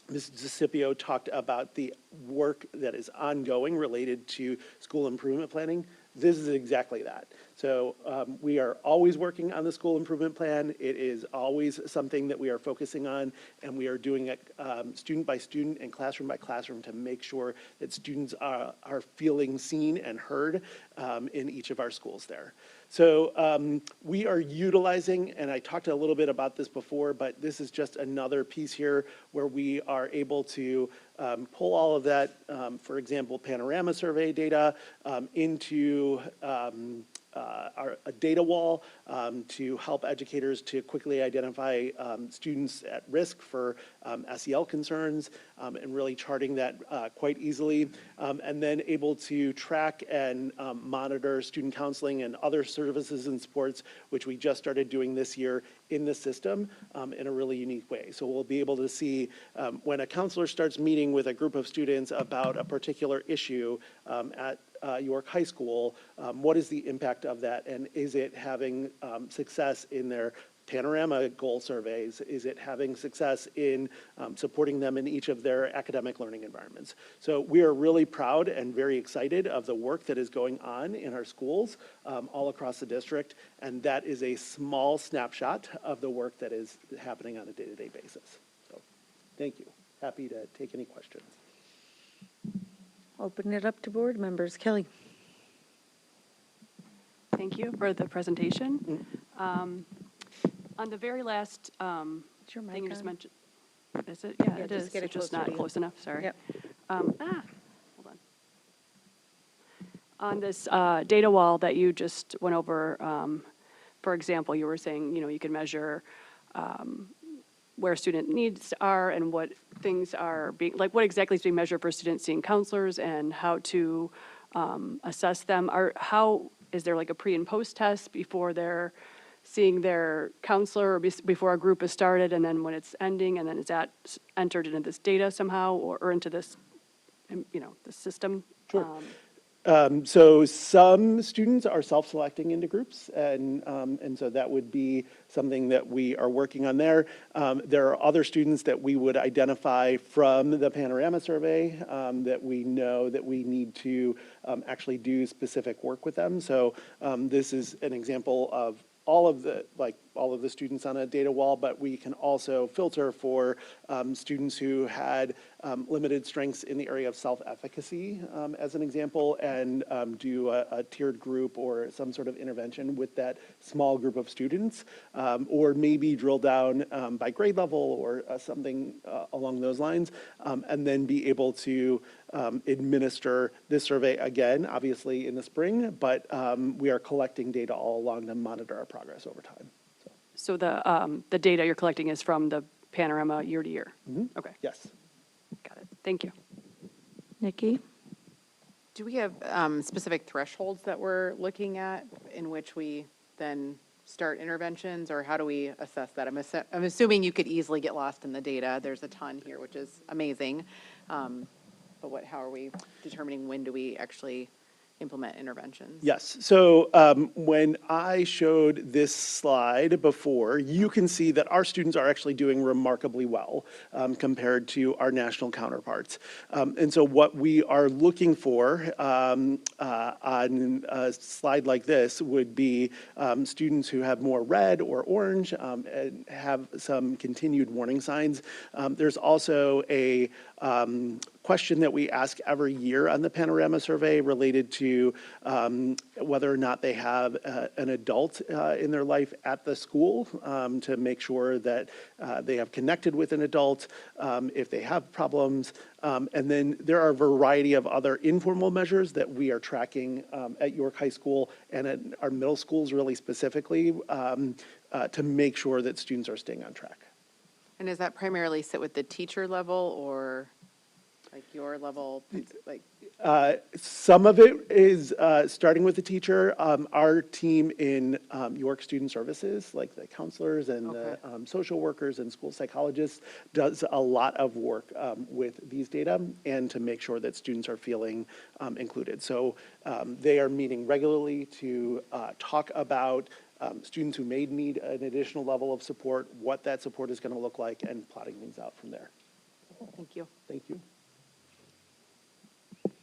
Ms. DeCipio talked about the work that is ongoing related to school improvement planning. This is exactly that. So we are always working on the school improvement plan. It is always something that we are focusing on, and we are doing it student by student and classroom by classroom to make sure that students are feeling seen and heard in each of our schools there. So we are utilizing, and I talked a little bit about this before, but this is just another piece here where we are able to pull all of that, for example, panorama survey data into a data wall to help educators to quickly identify students at risk for SEL concerns and really charting that quite easily, and then able to track and monitor student counseling and other services and supports, which we just started doing this year in the system in a really unique way. So we'll be able to see when a counselor starts meeting with a group of students about a particular issue at York High School, what is the impact of that, and is it having success in their Panorama goal surveys? Is it having success in supporting them in each of their academic learning environments? So we are really proud and very excited of the work that is going on in our schools all across the district, and that is a small snapshot of the work that is happening on a day-to-day basis. So thank you. Happy to take any questions. Open it up to board members. Kelly? Thank you for the presentation. On the very last Is your mic thing you just on? mentioned, is it? Yeah, Yeah, it just is. get it It's just closer not to you. close enough, sorry. Yep. Hold on. On this data wall that you just went over, for example, you were saying, you can measure where student needs are and what things are being, like what exactly is being measured for students seeing counselors and how to assess them. Is there like a pre and post test before they're seeing their counselor or before a group is started, and then when it's ending, and then is that entered into this data somehow or into this, the system? Sure. So some students are self-selecting into groups, and so that would be something that we are working on there. There are other students that we would identify from the Panorama survey that we know that we need to actually do specific work with them. So this is an example of all of the students on a data wall, but we can also filter for students who had limited strengths in the area of self-efficacy, as an example, and do a tiered group or some sort of intervention with that small group of students, or maybe drill down by grade level or something along those lines, and then be able to administer this survey again, obviously in the spring, but we are collecting data all along to monitor our progress over time. So the data you're collecting is from the Panorama year to year? Okay, Yes. got it. Thank you. Nikki? Do we have specific thresholds that we're looking at in which we then start interventions, or how do we assess that? I'm assuming you could easily get lost in the data. There's a ton here, which is amazing. But how are we determining when do we actually implement interventions? Yes. So when I showed this slide before, you can see that our students are actually doing remarkably well compared to our national counterparts. And so what we are looking for on a slide like this would be students who have more red or orange and have some continued warning signs. There's also a question that we ask every year on the Panorama survey related to whether or not they have an adult in their life at the school to make sure that they have connected with an adult if they have problems. And then there are a variety of other informal measures that we are tracking at York High School and at our middle schools really specifically to make sure that students are staying on track. And does that primarily sit with the teacher level or like your level? Like Some of it is starting with the teacher. Our team in York Student Services, like the counselors and the social workers and school psychologists, does a lot of work with these data and to make sure that students are feeling included. So they are meeting regularly to talk about students who may need an additional level of support, what that support is going to look like, and plotting things out from there. thank you. Thank you.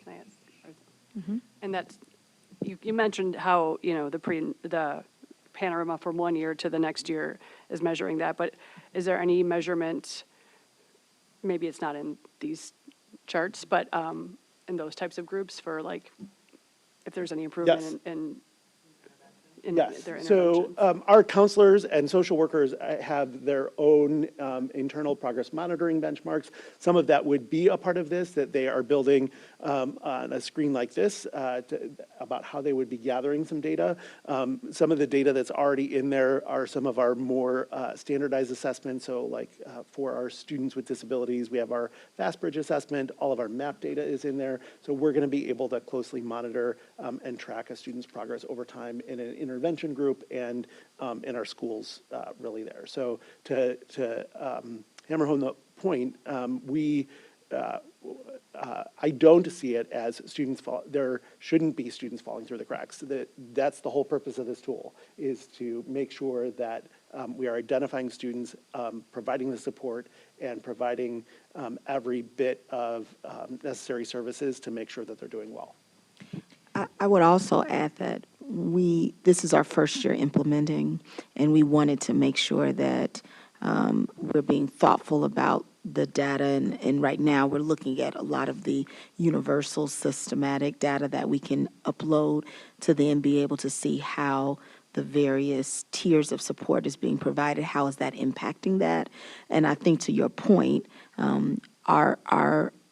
Can I ask? And that's, you mentioned how, the Panorama from one year to the next year is measuring that, but is there any measurement, maybe it's not in these charts, but in those types of groups for like, if there's any improvement Yes. in Yes, their so interventions? our counselors and social workers have their own internal progress monitoring benchmarks. Some of that would be a part of this, that they are building on a screen like this about how they would be gathering some data. Some of the data that's already in there are some of our more standardized assessments. So like for our students with disabilities, we have our FastBridge assessment, all of our MAP data is in there. So we're gonna be able to closely monitor and track a student's progress over time in an intervention group and in our schools really there. So to hammer home the point, we I don't see it as there shouldn't be students falling through the cracks. That's the whole purpose of this tool, is to make sure that we are identifying students, providing the support, and providing every bit of necessary services to make sure that they're doing well. I would also add that this is our first year implementing, and we wanted to make sure that we're being thoughtful about the data, and right now we're looking at a lot of the universal systematic data that we can upload to then be able to see how the various tiers of support is being provided, how is that impacting that. And I think to your point,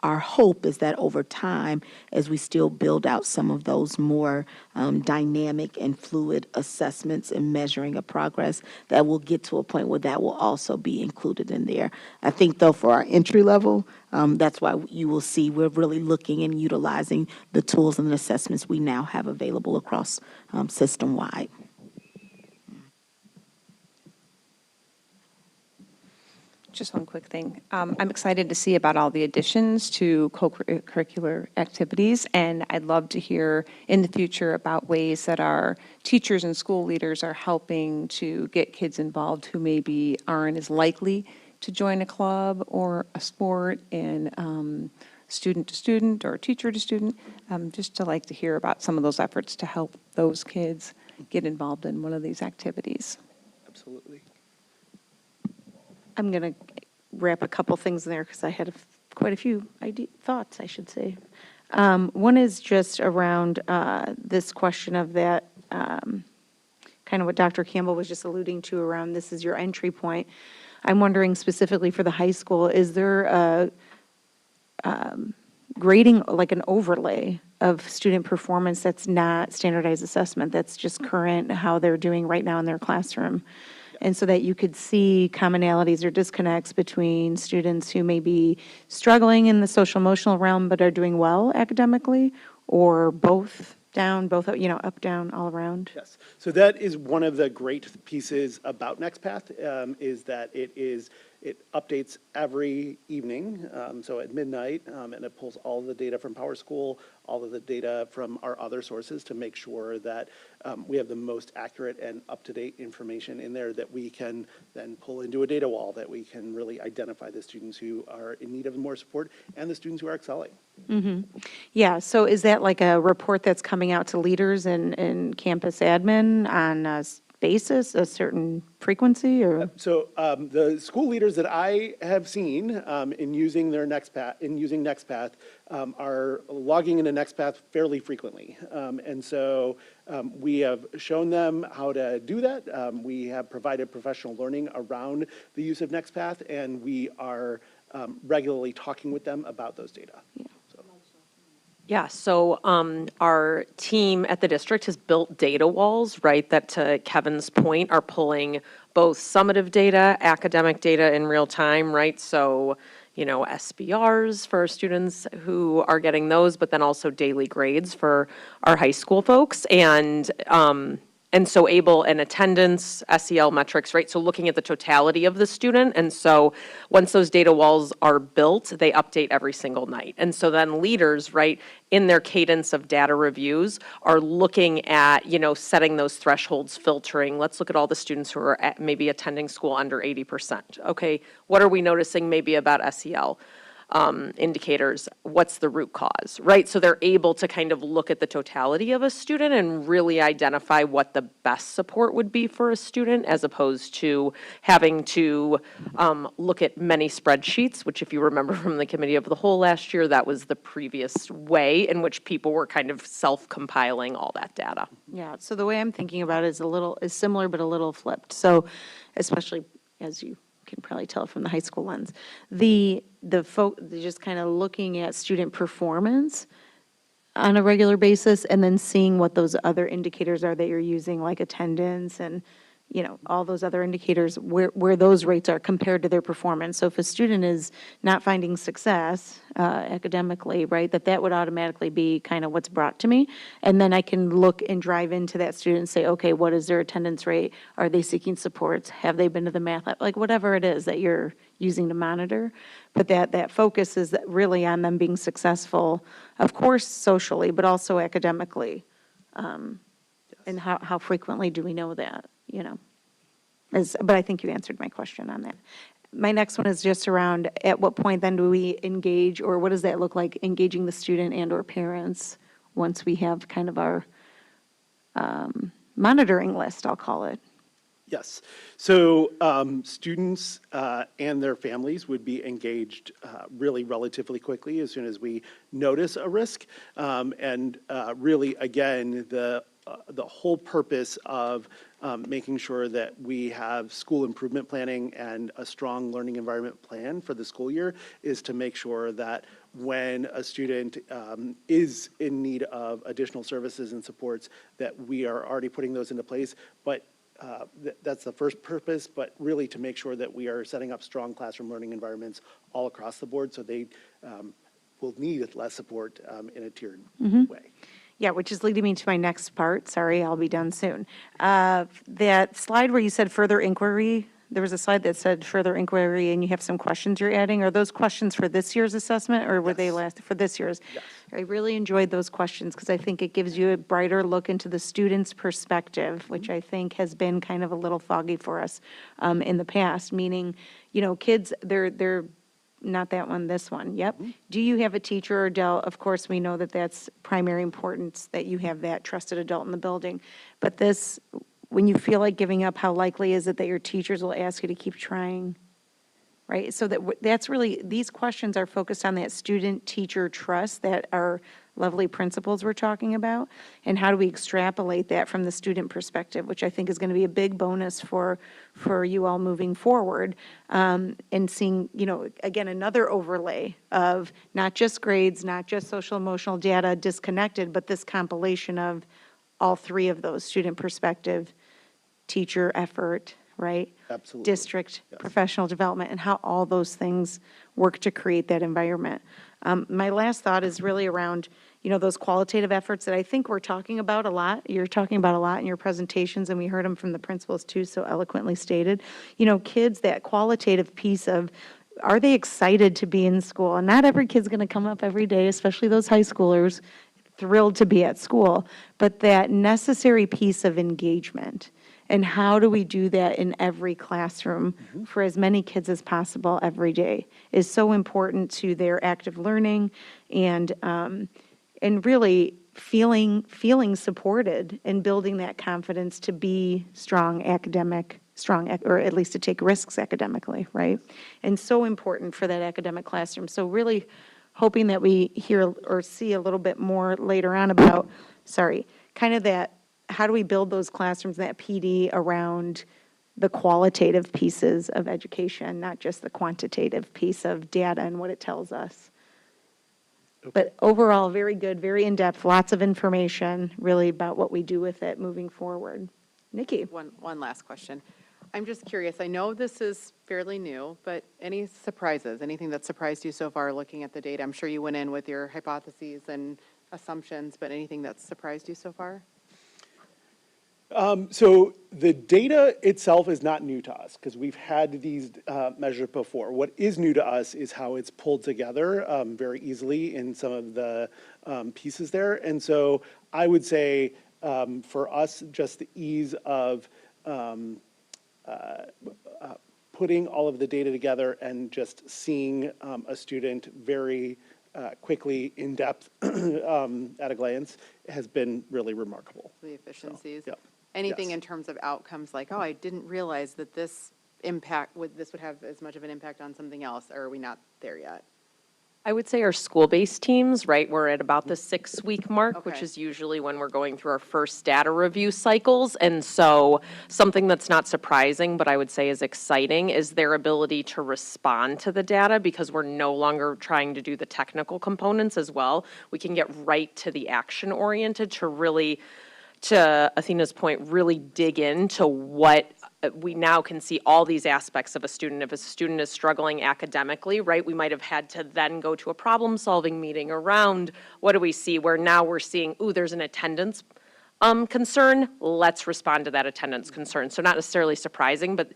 our hope is that over time, as we still build out some of those more dynamic and fluid assessments and measuring of progress, that we'll get to a point where that will also be included in there. I think, though, for our entry level, that's why you will see we're really looking and utilizing the tools and assessments we now have available across system-wide. Just one quick thing. I'm excited to see about all the additions to co-curricular activities, and I'd love to hear in the future about ways that our teachers and school leaders are helping to get kids involved who maybe aren't as likely to join a club or a sport, and student to student or teacher to student. Just to like to hear about some of those efforts to help those kids get involved in one of these activities. Absolutely. I'm going to wrap a couple things in there because I had quite a few thoughts, I should say. One is just around this question of that, kind of what Dr. Campbell was just alluding to around this is your entry point. I'm wondering specifically for the high school, is there a grading, like an overlay of student performance that's not standardized assessment, that's just current, how they're doing right now in their classroom? And so that you could see commonalities or disconnects between students who may be struggling in the social emotional realm but are doing well academically, or both down, both, up, down, all around? Yes. So that is one of the great pieces about NextPath, is that it updates every evening, so at midnight, and it pulls all of the data from PowerSchool, all of the data from our other sources to make sure that we have the most accurate and up-to-date information in there that we can then pull into a data wall, that we can really identify the students who are in need of more support and the students who are excelling. Mm-hmm. Yeah, so is that like a report that's coming out to leaders and campus admin on a basis, a certain frequency, or? So the school leaders that I have seen in using their NextPath, are logging into NextPath fairly frequently. And so we have shown them how to do that. We have provided professional learning around the use of NextPath, and we are regularly talking with them about those data. Yeah. Yeah, so our team at the district has built data walls, right, that to Kevin's point are pulling both summative data, academic data in real time, right? So, SBRs for our students who are getting those, but then also daily grades for our high school folks. And so and attendance, SEL metrics, right? So looking at the totality of the student. And so once those data walls are built, they update every single night. And so then leaders, right, in their cadence of data reviews are looking at, setting those thresholds, filtering. Let's look at all the students who are maybe attending school under 80%. Okay, what are we noticing maybe about SEL? Indicators, what's the root cause, right? So they're able to kind of look at the totality of a student and really identify what the best support would be for a student, as opposed to having to look at many spreadsheets, which if you remember from the committee of the whole last year, that was the previous way in which people were kind of self-compiling all that data. Yeah, so the way I'm thinking about it is similar but a little flipped. So especially as you can probably tell from the high school lens, they're just kind of looking at student performance on a regular basis and then seeing what those other indicators are that you're using, like attendance and all those other indicators, where those rates are compared to their performance. So if a student is not finding success academically, right, that would automatically be kind of what's brought to me. And then I can look and drive into that student and say, okay, what is their attendance rate? Are they seeking supports? Have they been to the math lab? Like whatever it is that you're using to monitor. But that focus is really on them being successful, of course, socially, but also academically. And how frequently do we know that, But I think you answered my question on that. My next one is just around, at what point then do we engage, or what does that look like, engaging the student and/or parents once we have kind of our monitoring list, I'll call it? Yes. So students and their families would be engaged really relatively quickly as soon as we notice a risk. And really, again, the whole purpose of making sure that we have school improvement planning and a strong learning environment plan for the school year is to make sure that when a student is in need of additional services and supports, that we are already putting those into place. But that's the first purpose, but really to make sure that we are setting up strong classroom learning environments all across the board so they will need less support in a tiered way. Yeah, which is leading me to my next part. Sorry, I'll be done soon. That slide where you said further inquiry, there was a slide that said further inquiry, and you have some questions you're adding. Are those questions for this year's assessment, or were they for this year's? Yes. I really enjoyed those questions because I think it gives you a brighter look into the student's perspective, which I think has been kind of a little foggy for us in the past, meaning, kids, they're not that one, this one, yep. Do you have a teacher or adult? Of course, we know that that's primary importance, that you have that trusted adult in the building. But this, when you feel like giving up, how likely is it that your teachers will ask you to keep trying? Right? So that's really, these questions are focused on that student-teacher trust that our lovely principals were talking about, and how do we extrapolate that from the student perspective, which I think is going to be a big bonus for you all moving forward, and seeing, again, another overlay of not just grades, not just social emotional data disconnected, but this compilation of all three of those: student perspective, teacher effort, right? Absolutely. District, Yes. professional development, and how all those things work to create that environment. My last thought is really around, those qualitative efforts that I think we're talking about a lot. You're talking about a lot in your presentations, and we heard them from the principals too, so eloquently stated. Kids, that qualitative piece of, are they excited to be in school? And not every kid's going to come up every day, especially those high schoolers, thrilled to be at school, but that necessary piece of engagement. And how do we do that in every classroom for as many kids as possible every day is so important to their active learning and really feeling supported and building that confidence to be strong, or at least to take risks academically, right? And so important for that academic classroom. So really hoping that we hear or see a little bit more later on about, kind of that, how do we build those classrooms, that PD around the qualitative pieces of education, not just the quantitative piece of data and what it tells us. Okay. But overall, very good, very in-depth, lots of information really about what we do with it moving forward. Nikki? One last question. I'm just curious, I know this is fairly new, but any surprises, anything that surprised you so far looking at the data? I'm sure you went in with your hypotheses and assumptions, but anything that's surprised you so far? So the data itself is not new to us because we've had these measured before. What is new to us is how it's pulled together very easily in some of the pieces there. And so I would say for us, just the ease of putting all of the data together and just seeing a student very quickly, in depth, at a glance, has been really remarkable. The efficiencies. So, yep. Anything Yes. in terms of outcomes, like, I didn't realize that this would have as much of an impact on something else, or are we not there yet? I would say our school-based teams, right, we're at about the 6-week mark, which Okay. is usually when we're going through our first data review cycles. And so something that's not surprising, but I would say is exciting, is their ability to respond to the data, because we're no longer trying to do the technical components as well. We can get right to the action-oriented to really to Athena's point, really dig into what we now can see all these aspects of a student. If a student is struggling academically, right, we might have had to then go to a problem-solving meeting around what do we see, where now we're seeing, ooh, there's an attendance concern, let's respond to that attendance concern. So not necessarily surprising, but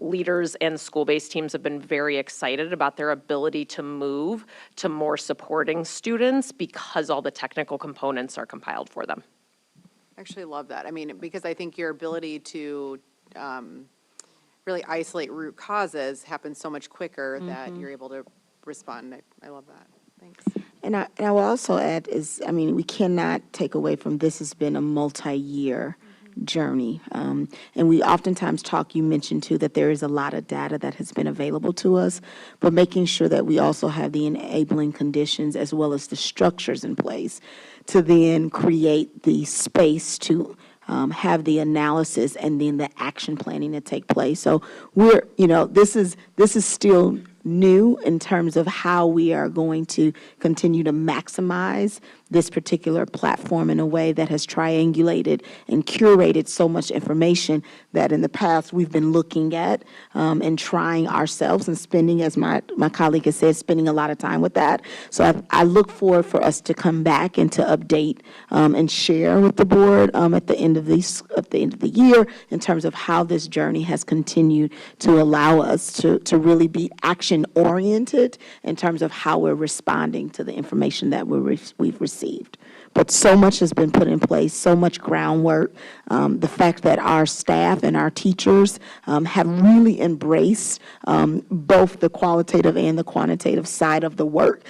leaders and school-based teams have been very excited about their ability to move to more supporting students because all the technical components are compiled for them. I actually love that. I mean, because I think your ability to really isolate root causes happens so much quicker that you're able to respond. I love that. Thanks. And I will also add is, I mean, we cannot take away from this has been a multi-year journey. And we oftentimes talk, you mentioned too, that there is a lot of data that has been available to us, but making sure that we also have the enabling conditions as well as the structures in place to then create the space to have the analysis and then the action planning to take place. So we're, this is still new in terms of how we are going to continue to maximize this particular platform in a way that has triangulated and curated so much information that in the past we've been looking at and trying ourselves and spending, as my colleague has said, spending a lot of time with that. So I look forward for us to come back and to update and share with the board at the end of the year in terms of how this journey has continued to allow us to really be action-oriented in terms of how we're responding to the information that we've received. But so much has been put in place, so much groundwork. The fact that our staff and our teachers have really embraced both the qualitative and the quantitative side of the work.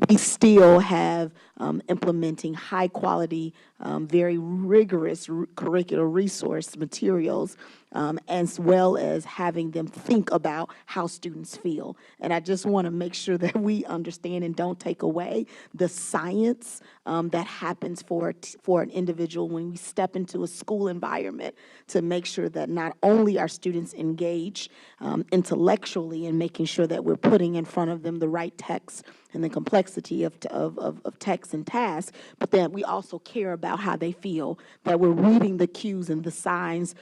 We still have implementing high-quality, very rigorous curricular resource materials, as well as having them think about how students feel. And I just want to make sure that we understand and don't take away the science that happens for an individual when we step into a school environment to make sure that not only are students engaged intellectually in making sure that we're putting in front of them the right text and the complexity of text and tasks, but then we also care about how they feel, that we're reading the cues and the signs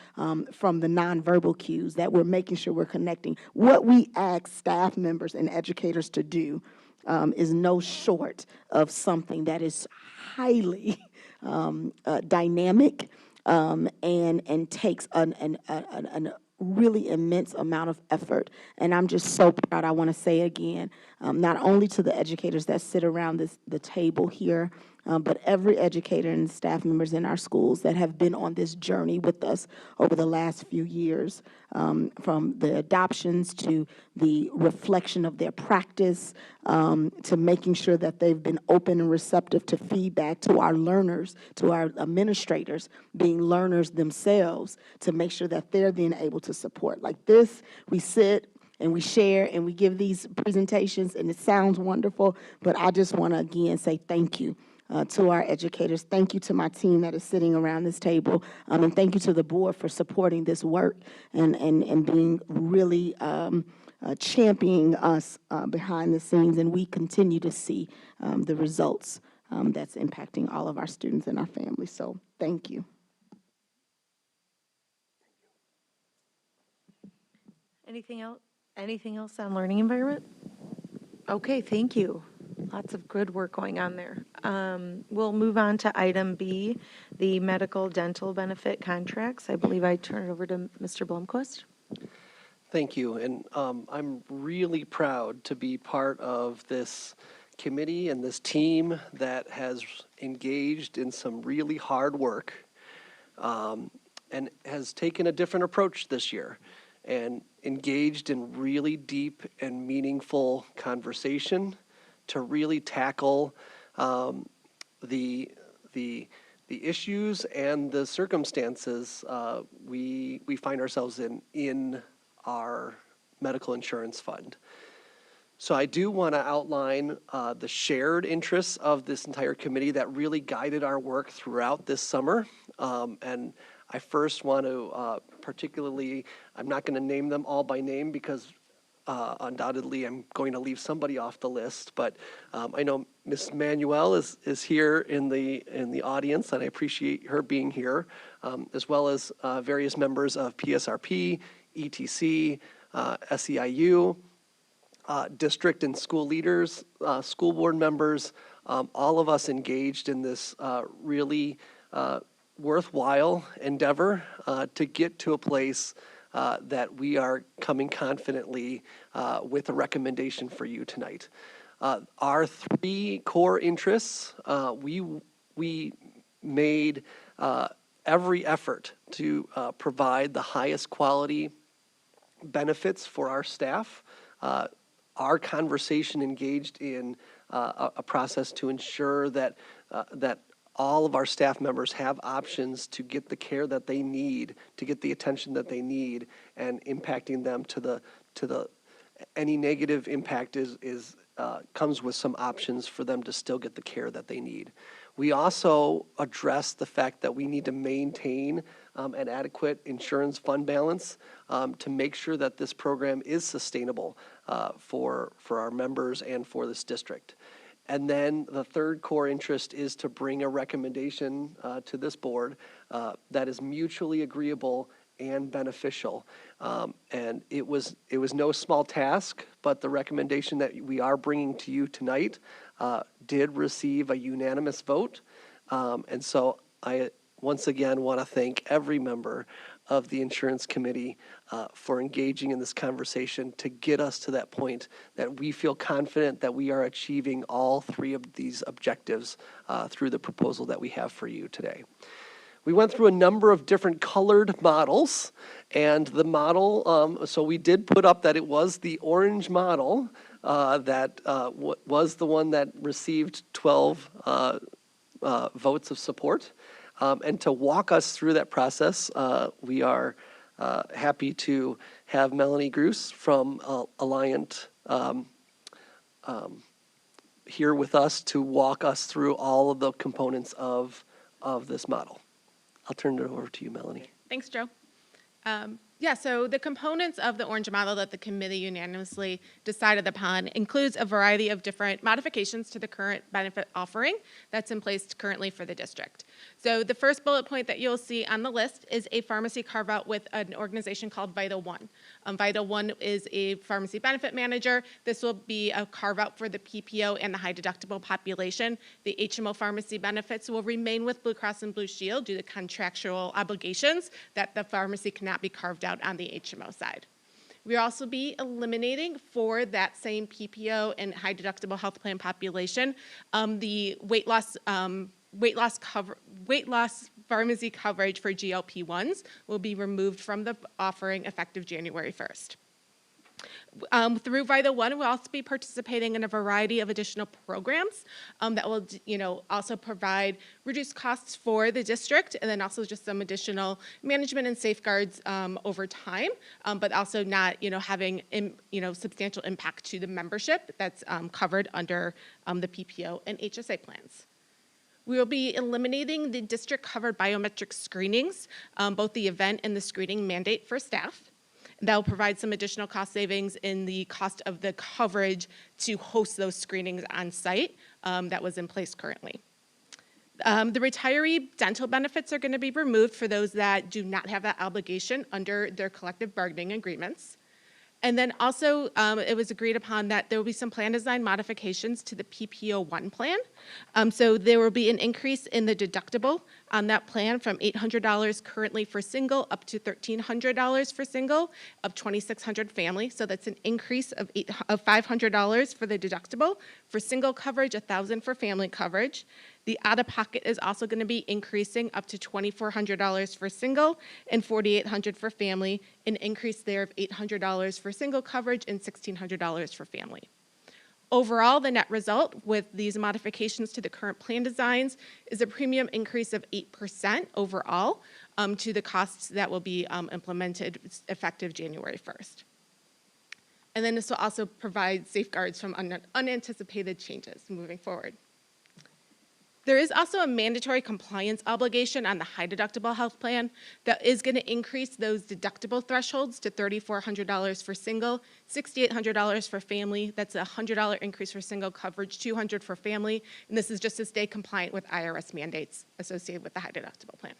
from the nonverbal cues, that we're making sure we're connecting. What we ask staff members and educators to do is no short of something that is highly dynamic and takes an really immense amount of effort. And I'm just so proud. I want to say again, not only to the educators that sit around the table here, but every educator and staff members in our schools that have been on this journey with us over the last few years, from the adoptions to the reflection of their practice, to making sure that they've been open and receptive to feedback, to our learners, to our administrators being learners themselves, to make sure that they're then able to support. Like this, we sit and we share and we give these presentations, and it sounds wonderful, but I just want to again say thank you to our educators. Thank you to my team that is sitting around this table, and thank you to the board for supporting this work and being really championing us behind the scenes, and we continue to see the results that's impacting all of our students and our families. So thank you. Anything else? Anything else on learning environment? Okay, thank you. Lots of good work going on there. We'll move on to item B, the medical dental benefit contracts. I believe I turn it over to Mr. Blomquist. Thank you, and I'm really proud to be part of this committee and this team that has engaged in some really hard work and has taken a different approach this year and engaged in really deep and meaningful conversation to really tackle the issues and the circumstances we find ourselves in our medical insurance fund. So I do want to outline the shared interests of this entire committee that really guided our work throughout this summer. And I first want to particularly, I'm not going to name them all by name because undoubtedly I'm going to leave somebody off the list, but I know Ms. Manuel is here in the audience, and I appreciate her being here, as well as various members of PSRP, ETC, SEIU, district and school leaders, school board members, all of us engaged in this really worthwhile endeavor to get to a place that we are coming confidently with a recommendation for you tonight. Our three core interests, we made every effort to provide the highest quality benefits for our staff. Our conversation engaged in a process to ensure that all of our staff members have options to get the care that they need, to get the attention that they need, and impacting them to the any negative impact comes with some options for them to still get the care that they need. We also address the fact that we need to maintain an adequate insurance fund balance to make sure that this program is sustainable for our members and for this district. And then the third core interest is to bring a recommendation to this board that is mutually agreeable and beneficial. And it was no small task, but the recommendation that we are bringing to you tonight did receive a unanimous vote. And so I once again want to thank every member of the insurance committee for engaging in this conversation to get us to that point that we feel confident that we are achieving all three of these objectives through the proposal that we have for you today. We went through a number of different colored models, and the model, so we did put up that it was the orange model that was the one that received 12 votes of support. And to walk us through that process, we are happy to have Melanie Gruss from Alliant here with us to walk us through all of the components of this model. I'll turn it over to you, Melanie. Thanks, Joe. Yeah, so the components of the orange model that the committee unanimously decided upon includes a variety of different modifications to the current benefit offering that's in place currently for the district. So the first bullet point that you'll see on the list is a pharmacy carve-out with an organization called Vital One. Vital One is a pharmacy benefit manager. This will be a carve-out for the PPO and the high deductible population. The HMO pharmacy benefits will remain with Blue Cross and Blue Shield due to contractual obligations that the pharmacy cannot be carved out on the HMO side. We'll also be eliminating for that same PPO and high deductible health plan population the weight loss pharmacy coverage for GLP-1s will be removed from the offering effective January 1st. Through Vital One, we'll also be participating in a variety of additional programs that will, also provide reduced costs for the district, and then also just some additional management and safeguards over time, but also not, having, substantial impact to the membership that's covered under the PPO and HSA plans. We will be eliminating the district-covered biometric screenings, both the event and the screening mandate for staff. That will provide some additional cost savings in the cost of the coverage to host those screenings on site that was in place currently. The retiree dental benefits are going to be removed for those that do not have that obligation under their collective bargaining agreements. And then also, it was agreed upon that there will be some plan design modifications to the PPO1 plan. So there will be an increase in the deductible on that plan from $800 currently for single up to $1,300 for single, of $2,600 family. So that's an increase of $500 for the deductible. For single coverage, $1,000 for family coverage. The out-of-pocket is also going to be increasing up to $2,400 for single and $4,800 for family, an increase there of $800 for single coverage and $1,600 for family. Overall, the net result with these modifications to the current plan designs is a premium increase of 8% overall to the costs that will be implemented effective January 1st. And then this will also provide safeguards from unanticipated changes moving forward. There is also a mandatory compliance obligation on the high deductible health plan that is going to increase those deductible thresholds to $3,400 for single, $6,800 for family. That's a $100 increase for single coverage, $200 for family, and this is just to stay compliant with IRS mandates associated with the high deductible plan.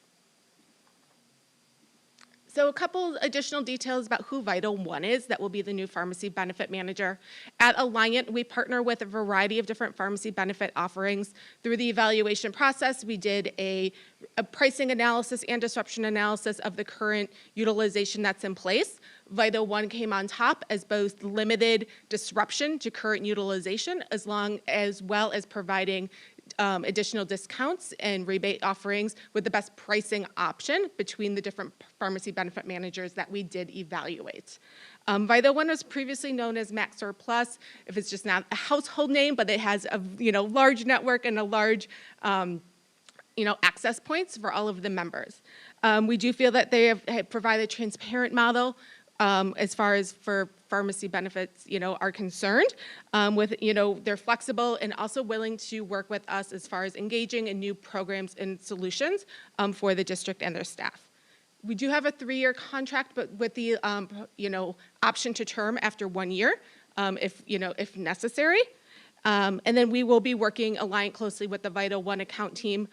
So a couple additional details about who Vital One is that will be the new pharmacy benefit manager. At Alliant, we partner with a variety of different pharmacy benefit offerings. Through the evaluation process, we did a pricing analysis and disruption analysis of the current utilization that's in place. Vital One came on top as both limited disruption to current utilization as well as providing additional discounts and rebate offerings with the best pricing option between the different pharmacy benefit managers that we did evaluate. Vital One was previously known as Maxor Plus, if it's just not a household name, but it has a large network and a large access points for all of the members. We do feel that they have provided a transparent model as far as for pharmacy benefits, are concerned. They're flexible and also willing to work with us as far as engaging in new programs and solutions for the district and their staff. We do have a 3-year contract, but with the option to term after 1 year, if necessary. And then we will be working aligned closely with the Vital One account team,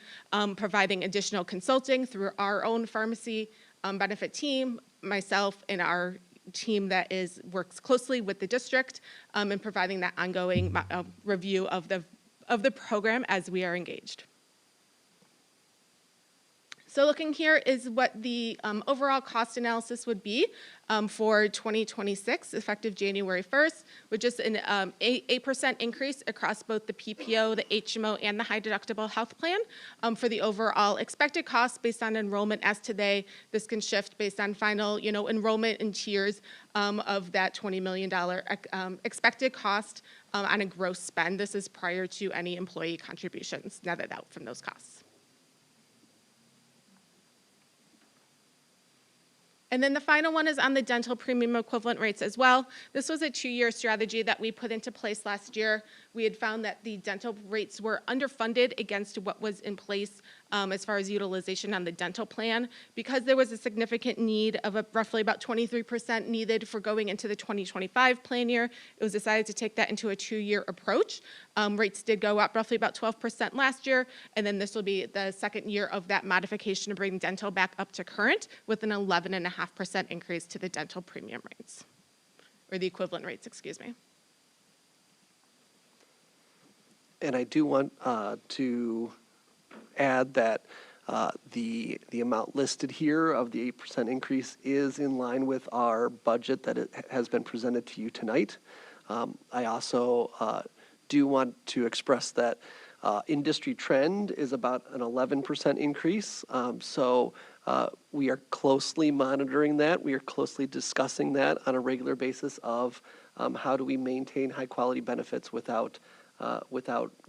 providing additional consulting through our own pharmacy benefit team, myself, and our team that works closely with the district, and providing that ongoing review of the program as we are engaged. So looking here is what the overall cost analysis would be for 2026, effective January 1st, with just an 8% increase across both the PPO, the HMO, and the high deductible health plan. For the overall expected cost based on enrollment as today, this can shift based on final enrollment and tiers of that $20 million expected cost on a gross spend. This is prior to any employee contributions netted out from those costs. And then the final one is on the dental premium equivalent rates as well. This was a 2-year strategy that we put into place last year. We had found that the dental rates were underfunded against what was in place as far as utilization on the dental plan. Because there was a significant need of roughly about 23% needed for going into the 2025 plan year, it was decided to take that into a 2-year approach. Rates did go up roughly about 12% last year, and then this will be the second year of that modification to bring dental back up to current with an 11.5% increase to the dental premium rates, or the equivalent rates, excuse me. And I do want to add that the amount listed here of the 8% increase is in line with our budget that has been presented to you tonight. I also do want to express that industry trend is about an 11% increase. So we are closely monitoring that. We are closely discussing that on a regular basis of how do we maintain high quality benefits without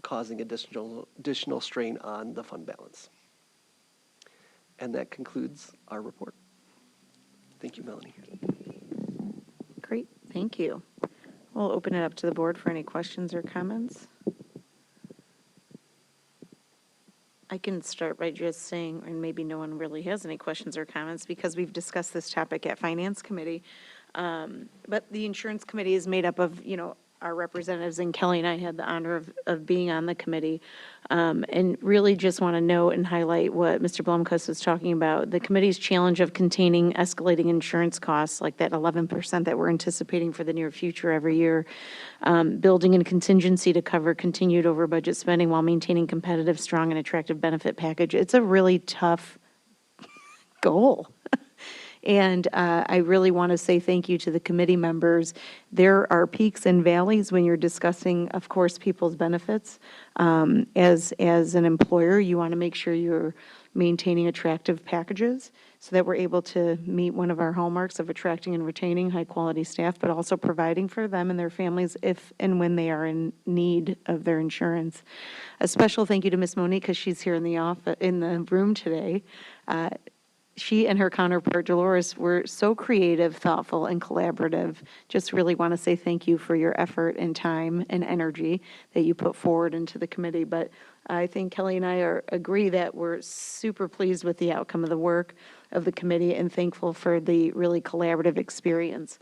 causing additional strain on the fund balance. And that concludes our report. Thank you, Melanie. Great, thank you. We'll open it up to the board for any questions or comments. I can start by just saying, and maybe no one really has any questions or comments because we've discussed this topic at Finance Committee. But the Insurance Committee is made up of, our representatives, and Kelly and I had the honor of being on the committee, and really just want to note and highlight what Mr. Blomquist was talking about, the committee's challenge of containing escalating insurance costs, like that 11% that we're anticipating for the near future every year, building in contingency to cover continued over budget spending while maintaining competitive, strong, and attractive benefit package. It's a really tough goal. And I really want to say thank you to the committee members. There are peaks and valleys when you're discussing, of course, people's benefits. As an employer, you want to make sure you're maintaining attractive packages so that we're able to meet one of our hallmarks of attracting and retaining high-quality staff, but also providing for them and their families if and when they are in need of their insurance. A special thank you to Ms. Monique, because she's here in the room today. She and her counterpart, Dolores, were so creative, thoughtful, and collaborative. Just really want to say thank you for your effort and time and energy that you put forward into the committee. But I think Kelly and I agree that we're super pleased with the outcome of the work of the committee and thankful for the really collaborative experience.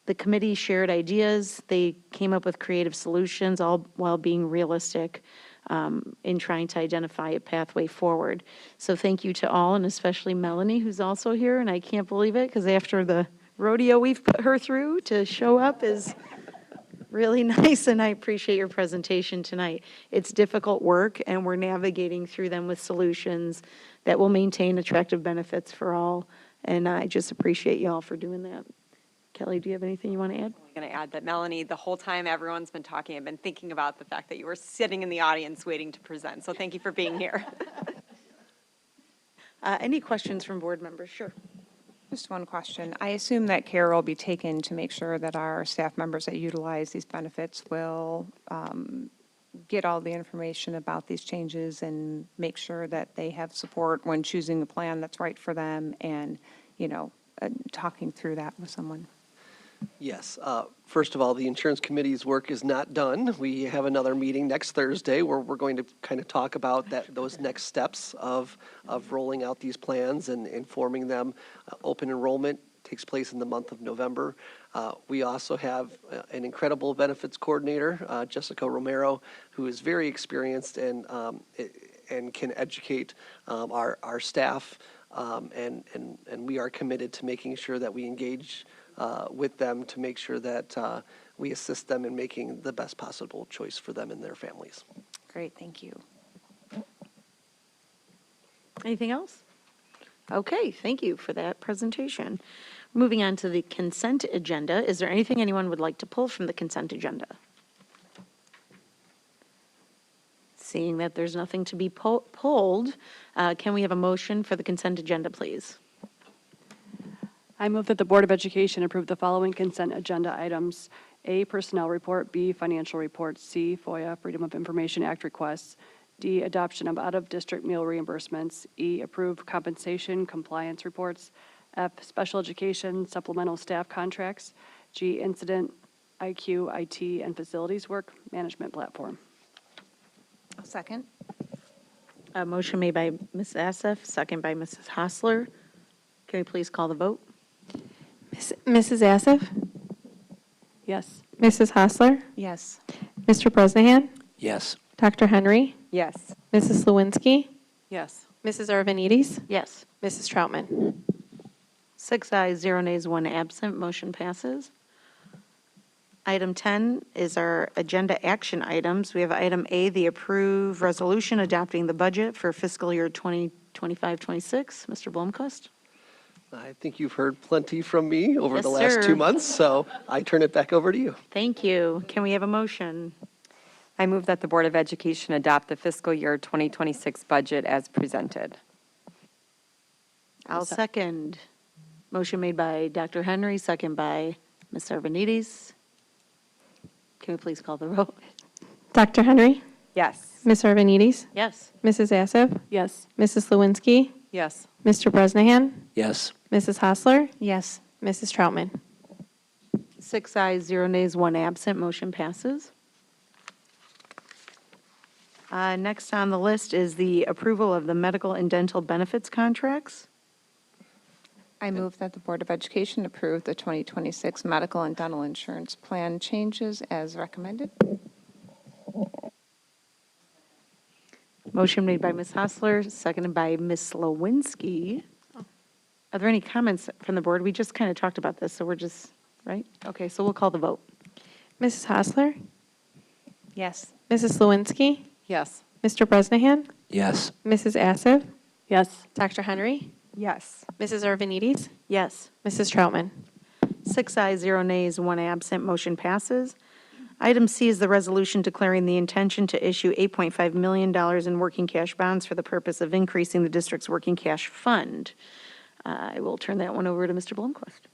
The committee shared ideas. They came up with creative solutions, all while being realistic in trying to identify a pathway forward. So thank you to all, and especially Melanie, who's also here, and I can't believe it, because after the rodeo we've put her through, to show up is really nice, and I appreciate your presentation tonight. It's difficult work, and we're navigating through them with solutions that will maintain attractive benefits for all, and I just appreciate you all for doing that. Kelly, do you have anything you want to add? I'm going to add that, Melanie, the whole time everyone's been talking, I've been thinking about the fact that you were sitting in the audience waiting to present, so thank you for being here. Any questions from board members? Sure. Just one question. I assume that care will be taken to make sure that our staff members that utilize these benefits will get all the information about these changes and make sure that they have support when choosing the plan that's right for them and, talking through that with someone. Yes. First of all, the insurance committee's work is not done. We have another meeting next Thursday where we're going to kind of talk about those next steps of rolling out these plans and informing them. Open enrollment takes place in the month of November. We also have an incredible benefits coordinator, Jessica Romero, who is very experienced and can educate our staff. And we are committed to making sure that we engage with them to make sure that we assist them in making the best possible choice for them and their families. Great, thank you. Anything else? Okay, thank you for that presentation. Moving on to the consent agenda. Is there anything anyone would like to pull from the consent agenda? Seeing that there's nothing to be pulled, can we have a motion for the consent agenda, please? I move that the Board of Education approve the following consent agenda items: A, personnel report; B, financial report; C, FOIA, Freedom of Information Act requests; D, adoption of out-of-district meal reimbursements; E, approve compensation compliance reports; F, special education supplemental staff contracts; G, incident, IQ, IT, and facilities work management platform. I'll second. A motion made by Ms. Assef, second by Mrs. Hassler. Can we please call the vote? Mrs. Assef? Yes. Mrs. Hassler? Yes. Mr. Bresnahan? Yes. Dr. Henry? Yes. Mrs. Lewinsky? Yes. Mrs. Arvanites? Yes. Mrs. Troutman? 6 ayes, 0 nays, 1 absent. Motion passes. Item 10 is our agenda action items. We have item A, the approved resolution adopting the budget for fiscal year 2025-26. Mr. Blomquist? I think you've heard plenty from me over Yes, the last sir. 2 months, so I turn it back over to you. Thank you. Can we have a motion? I move that the Board of Education adopt the fiscal year 2026 budget as presented. I'll second. Motion made by Dr. Henry, second by Ms. Arvanites. Can we please call the roll? Dr. Henry? Yes. Ms. Arvanites? Yes. Mrs. Assef? Yes. Mrs. Lewinsky? Yes. Mr. Bresnahan? Yes. Mrs. Hassler? Yes. Mrs. Troutman? 6 ayes, 0 nays, 1 absent. Motion passes. Next on the list is the approval of the medical and dental benefits contracts. I move that the Board of Education approve the 2026 medical and dental insurance plan changes as recommended. Motion made by Ms. Hassler, seconded by Ms. Lewinsky. Are there any comments from the board? We just kind of talked about this, so we're just, right? Okay, so we'll call the vote. Mrs. Hassler? Yes. Mrs. Lewinsky? Yes. Mr. Bresnahan? Yes. Mrs. Assef? Yes. Dr. Henry? Yes. Mrs. Arvanites? Yes. Mrs. Troutman? 6 ayes, 0 nays, 1 absent. Motion passes. Item C is the resolution declaring the intention to issue $8.5 million in working cash bonds for the purpose of increasing the district's working cash fund. I will turn that one over to Mr. Blomquist.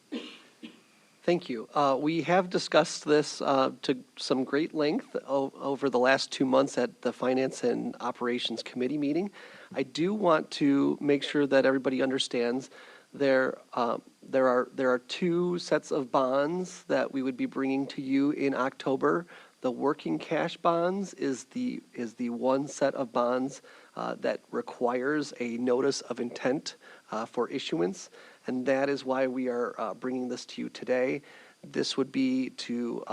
Thank you. We have discussed this to some great length over the last 2 months at the Finance and Operations Committee meeting. I do want to make sure that everybody understands there are 2 sets of bonds that we would be bringing to you in October. The working cash bonds is the one set of bonds that requires a notice of intent for issuance, and that is why we are bringing this to you today. This would be to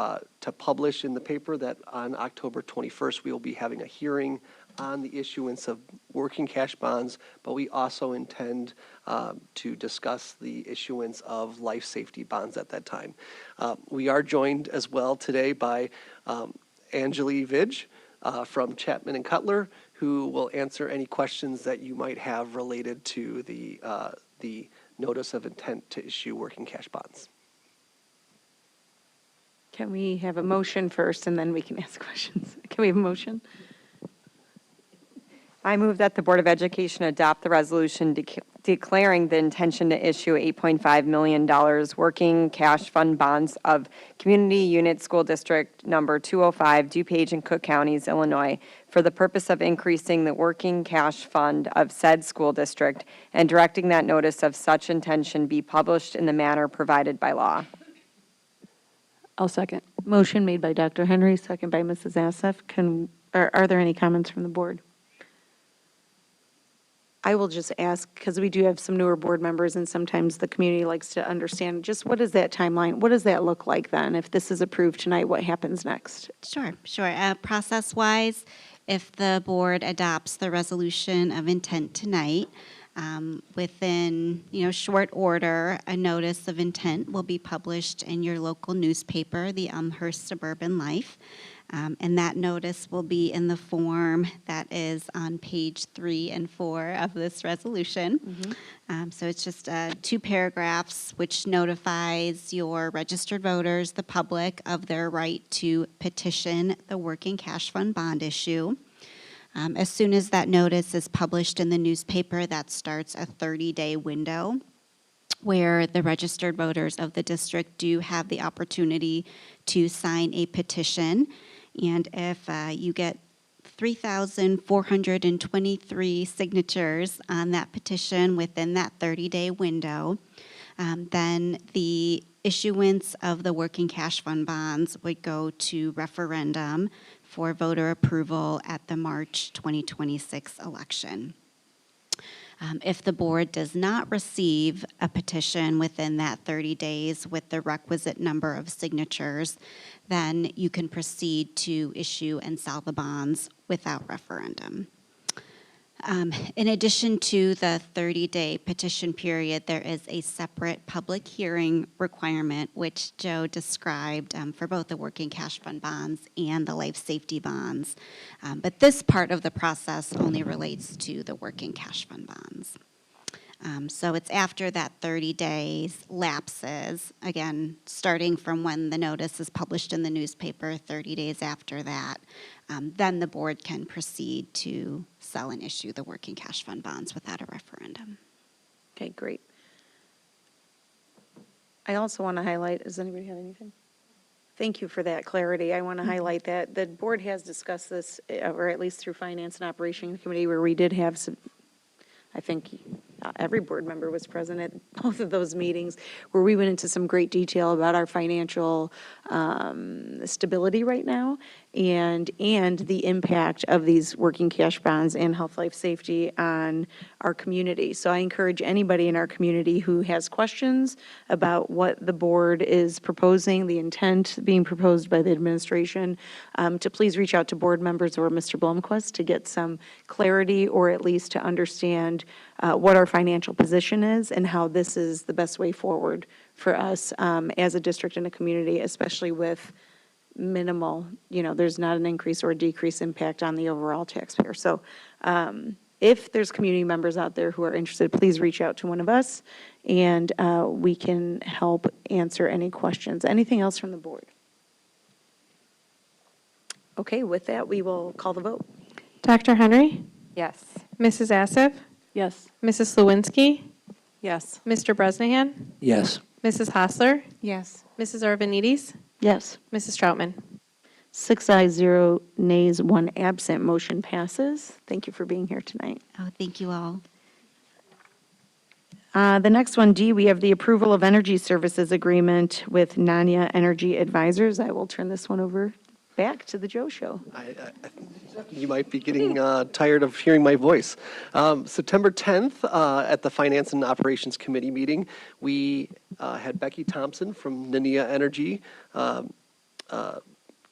publish in the paper that on October 21st, we will be having a hearing on the issuance of working cash bonds, but we also intend to discuss the issuance of life safety bonds at that time. We are joined as well today by Anjali Vij from Chapman and Cutler, who will answer any questions that you might have related to the notice of intent to issue working cash bonds. Can we have a motion first, and then we can ask questions? Can we have a motion? I move that the Board of Education adopt the resolution declaring the intention to issue $8.5 million working cash fund bonds of Community Unit School District Number 205, DuPage and Cook Counties, Illinois, for the purpose of increasing the working cash fund of said school district and directing that notice of such intention be published in the manner provided by law. I'll second. Motion made by Dr. Henry, second by Mrs. Assef. Are there any comments from the board? I will just ask, because we do have some newer board members, and sometimes the community likes to understand, just what is that timeline? What does that look like then? If this is approved tonight, what happens next? Sure. Process-wise, if the board adopts the resolution of intent tonight, within, short order, a notice of intent will be published in your local newspaper, the Elmhurst Suburban Life. And that notice will be in the form that is on page 3 and 4 of this resolution. So it's just 2 paragraphs, which notifies your registered voters, the public, of their right to petition the working cash fund bond issue. As soon as that notice is published in the newspaper, that starts a 30-day window where the registered voters of the district do have the opportunity to sign a petition. And if you get 3,423 signatures on that petition within that 30-day window, then the issuance of the working cash fund bonds would go to referendum for voter approval at the March 2026 election. If the board does not receive a petition within that 30 days with the requisite number of signatures, then you can proceed to issue and sell the bonds without referendum. In addition to the 30-day petition period, there is a separate public hearing requirement, which Joe described for both the working cash fund bonds and the life safety bonds. But this part of the process only relates to the working cash fund bonds. So it's after that 30 days lapses, again, starting from when the notice is published in the newspaper, 30 days after that, then the board can proceed to sell and issue the working cash fund bonds without a referendum. Okay, great. I also want to highlight, does anybody have anything? Thank you for that clarity. I want to highlight that the board has discussed this, or at least through Finance and Operations Committee, where we did have some, I think every board member was present at both of those meetings, where we went into some great detail about our financial stability right now and the impact of these working cash bonds and health life safety on our community. So I encourage anybody in our community who has questions about what the board is proposing, the intent being proposed by the administration, to please reach out to board members or Mr. Blomquist to get some clarity, or at least to understand what our financial position is and how this is the best way forward for us as a district and a community, especially with minimal, there's not an increase or a decrease impact on the overall taxpayer. So if there's community members out there who are interested, please reach out to one of us, and we can help answer any questions. Anything else from the board? Okay, with that, we will call the vote. Dr. Henry? Yes. Mrs. Assef? Yes. Mrs. Slawinski? Yes. Mr. Bresnahan? Yes. Mrs. Hostler? Yes. Mrs. Arvanites? Yes. Mrs. Troutman? 6 ayes, 0 nays, 1 absent. Motion passes. Thank you for being here tonight. Oh, thank you all. The next one, D, we have the approval of energy services agreement with Nanya Energy Advisors. I will turn this one over back to the Joe Show. You might be getting tired of hearing my voice. September 10th, at the Finance and Operations Committee meeting, we had Becky Thompson from Nania Energy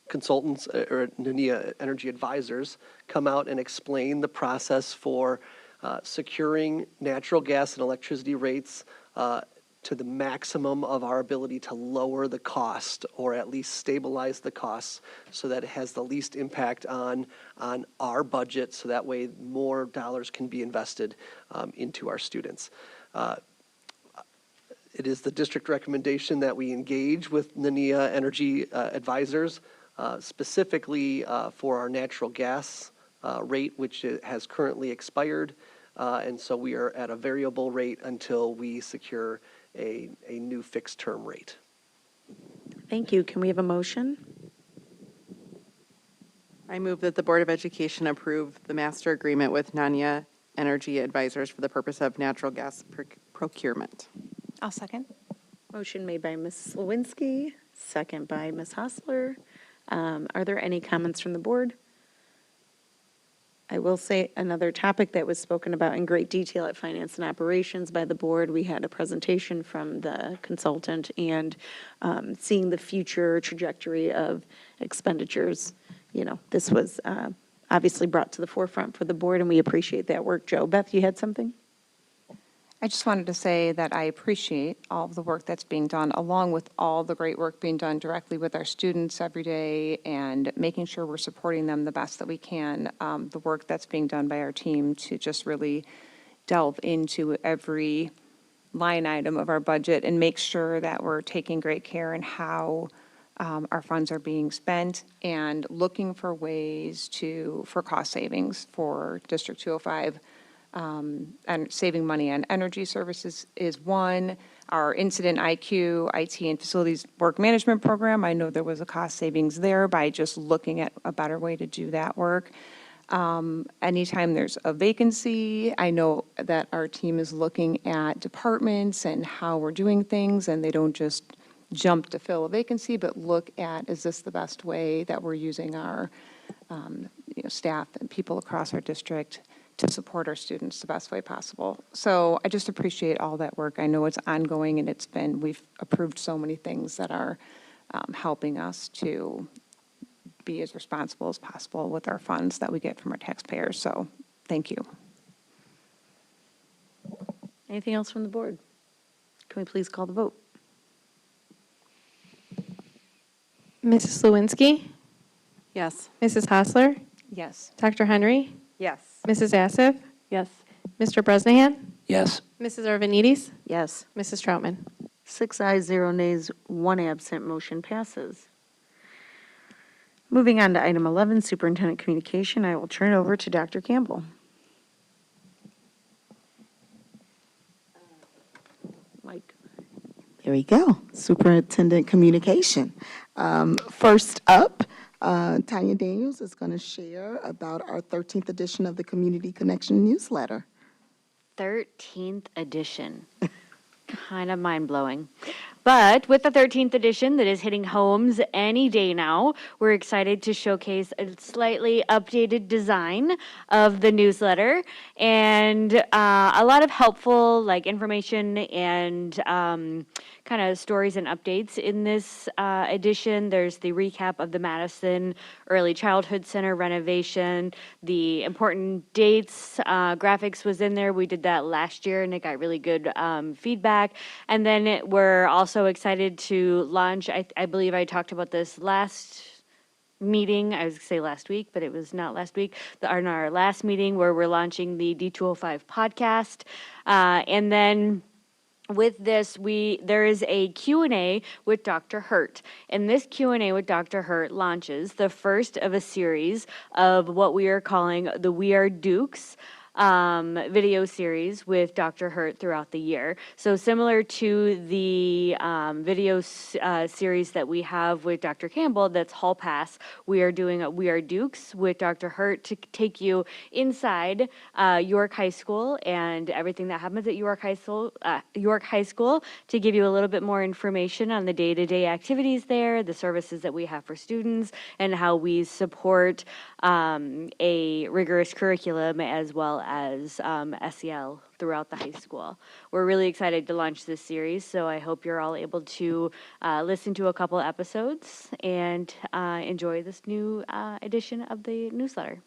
Consultants, or Nania Energy Advisors, come out and explain the process for securing natural gas and electricity rates to the maximum of our ability to lower the cost, or at least stabilize the costs, so that it has the least impact on our budget, so that way more dollars can be invested into our students. It is the district recommendation that we engage with Nania Energy Advisors, specifically for our natural gas rate, which has currently expired. And so we are at a variable rate until we secure a new fixed term rate. Thank you. Can we have a motion? I move that the Board of Education approve the master agreement with Nania Energy Advisors for the purpose of natural gas procurement. I'll second. Motion made by Ms. Lewinsky, second by Ms. Hostler. Are there any comments from the board? I will say another topic that was spoken about in great detail at Finance and Operations by the board. We had a presentation from the consultant and seeing the future trajectory of expenditures. You know, this was obviously brought to the forefront for the board, and we appreciate that work. Joe, Beth, you had something? I just wanted to say that I appreciate all of the work that's being done, along with all the great work being done directly with our students every day and making sure we're supporting them the best that we can. The work that's being done by our team to just really delve into every line item of our budget and make sure that we're taking great care in how our funds are being spent and looking for ways for cost savings for District 205. And saving money on energy services is one. Our Incident IQ, IT, and Facilities Work Management Program, I know there was a cost savings there by just looking at a better way to do that work. Anytime there's a vacancy, I know that our team is looking at departments and how we're doing things, and they don't just jump to fill a vacancy, but look at, is this the best way that we're using our staff and people across our district to support our students the best way possible. So I just appreciate all that work. I know it's ongoing, and we've approved so many things that are helping us to be as responsible as possible with our funds that we get from our taxpayers. So thank you. Anything else from the board? Can we please call the vote? Mrs. Lewinsky? Yes. Mrs. Hostler? Yes. Dr. Henry? Yes. Mrs. Assif? Yes. Mr. Bresnahan? Yes. Mrs. Arvanites? Yes. Mrs. Troutman? 6 ayes, 0 nays, 1 absent, motion passes. Moving on to item 11, Superintendent Communication, I will turn it over to Dr. Campbell. Mike. There we go, Superintendent Communication. First up, Tanya Daniels is going to share about our 13th edition of the Community Connection newsletter. 13th edition. Kind of mind-blowing. But with the 13th edition that is hitting homes any day now, we're excited to showcase a slightly updated design of the newsletter and a lot of helpful information and kind of stories and updates in this edition. There's the recap of the Madison Early Childhood Center renovation, the important dates, graphics was in there. We did that last year and it got really good feedback. And then we're also excited to launch, I believe I talked about this last meeting, I was going to say last week, but it was not last week, in our last meeting where we're launching the D205 podcast. And then with this, there is a Q&A with Dr. Hurt. And this Q&A with Dr. Hurt launches the first of a series of what we are calling the We Are Dukes video series with Dr. Hurt throughout the year. So similar to the video series that we have with Dr. Campbell, that's Hall Pass, we are doing a We Are Dukes with Dr. Hurt to take you inside York High School and everything that happens at York High School to give you a little bit more information on the day-to-day activities there, the services that we have for students, and how we support a rigorous curriculum as well as SEL throughout the high school. We're really excited to launch this series, so I hope you're all able to listen to a couple episodes and enjoy this new edition of the newsletter.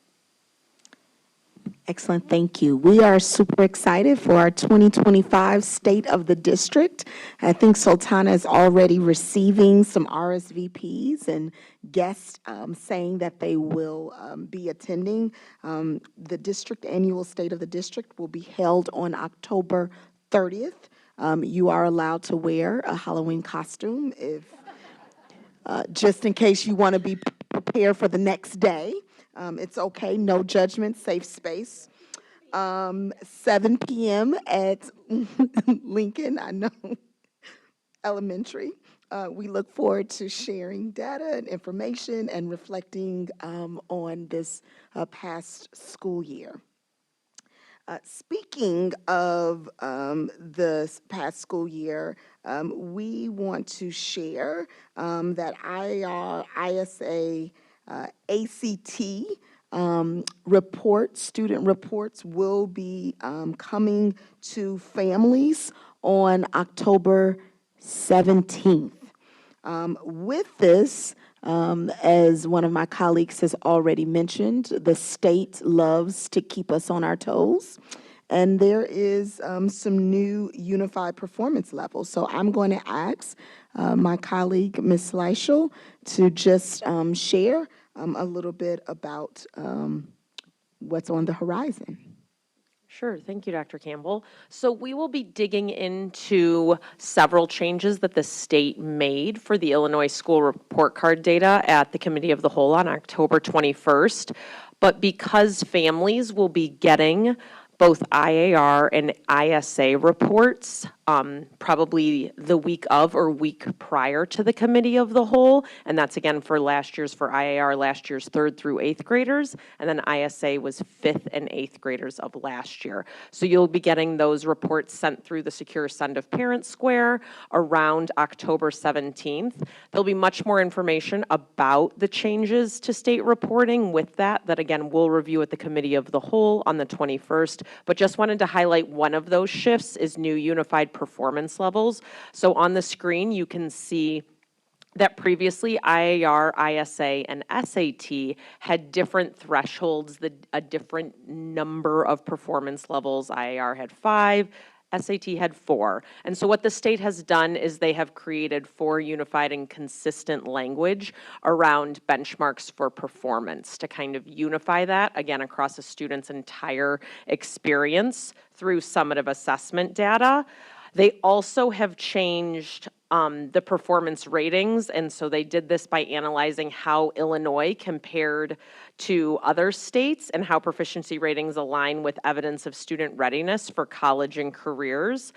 Excellent, thank you. We are super excited for our 2025 State of the District. I think Sultana is already receiving some RSVPs and guests saying that they will be attending. The district annual State of the District will be held on October 30th. You are allowed to wear a Halloween costume if, just in case you want to be prepared for the next day. It's okay, no judgment, safe space. 7 p.m. at Lincoln, I know, Elementary. We look forward to sharing data and information and reflecting on this past school year. Speaking of the past school year, we want to share that ISA ACT student reports will be coming to families on October 17th. With this, as one of my colleagues has already mentioned, the state loves to keep us on our toes. And there is some new unified performance levels. So I'm going to ask my colleague, Ms. Leischel, to just share a little bit about what's on the horizon. Sure. Thank you, Dr. Campbell. So we will be digging into several changes that the state made for the Illinois School Report Card data at the Committee of the Whole on October 21st. But because families will be getting both IAR and ISA reports probably the week of or week prior to the Committee of the Whole, and that's again for last year's, for IAR, last year's 3rd through 8th graders, and then ISA was 5th and 8th graders of last year. So you'll be getting those reports sent through the Secure Send of Parents Square around October 17th. There'll be much more information about the changes to state reporting with that again we'll review at the Committee of the Whole on the 21st, but just wanted to highlight one of those shifts is new unified performance levels. So on the screen, you can see that previously IAR, ISA, and SAT had different thresholds, a different number of performance levels. IAR had 5, SAT had 4. And so what the state has done is they have created 4 unified and consistent language around benchmarks for performance to kind of unify that, again, across a student's entire experience through summative assessment data. They also have changed the performance ratings, and so they did this by analyzing how Illinois compared to other states and how proficiency ratings align with evidence of student readiness for college and careers.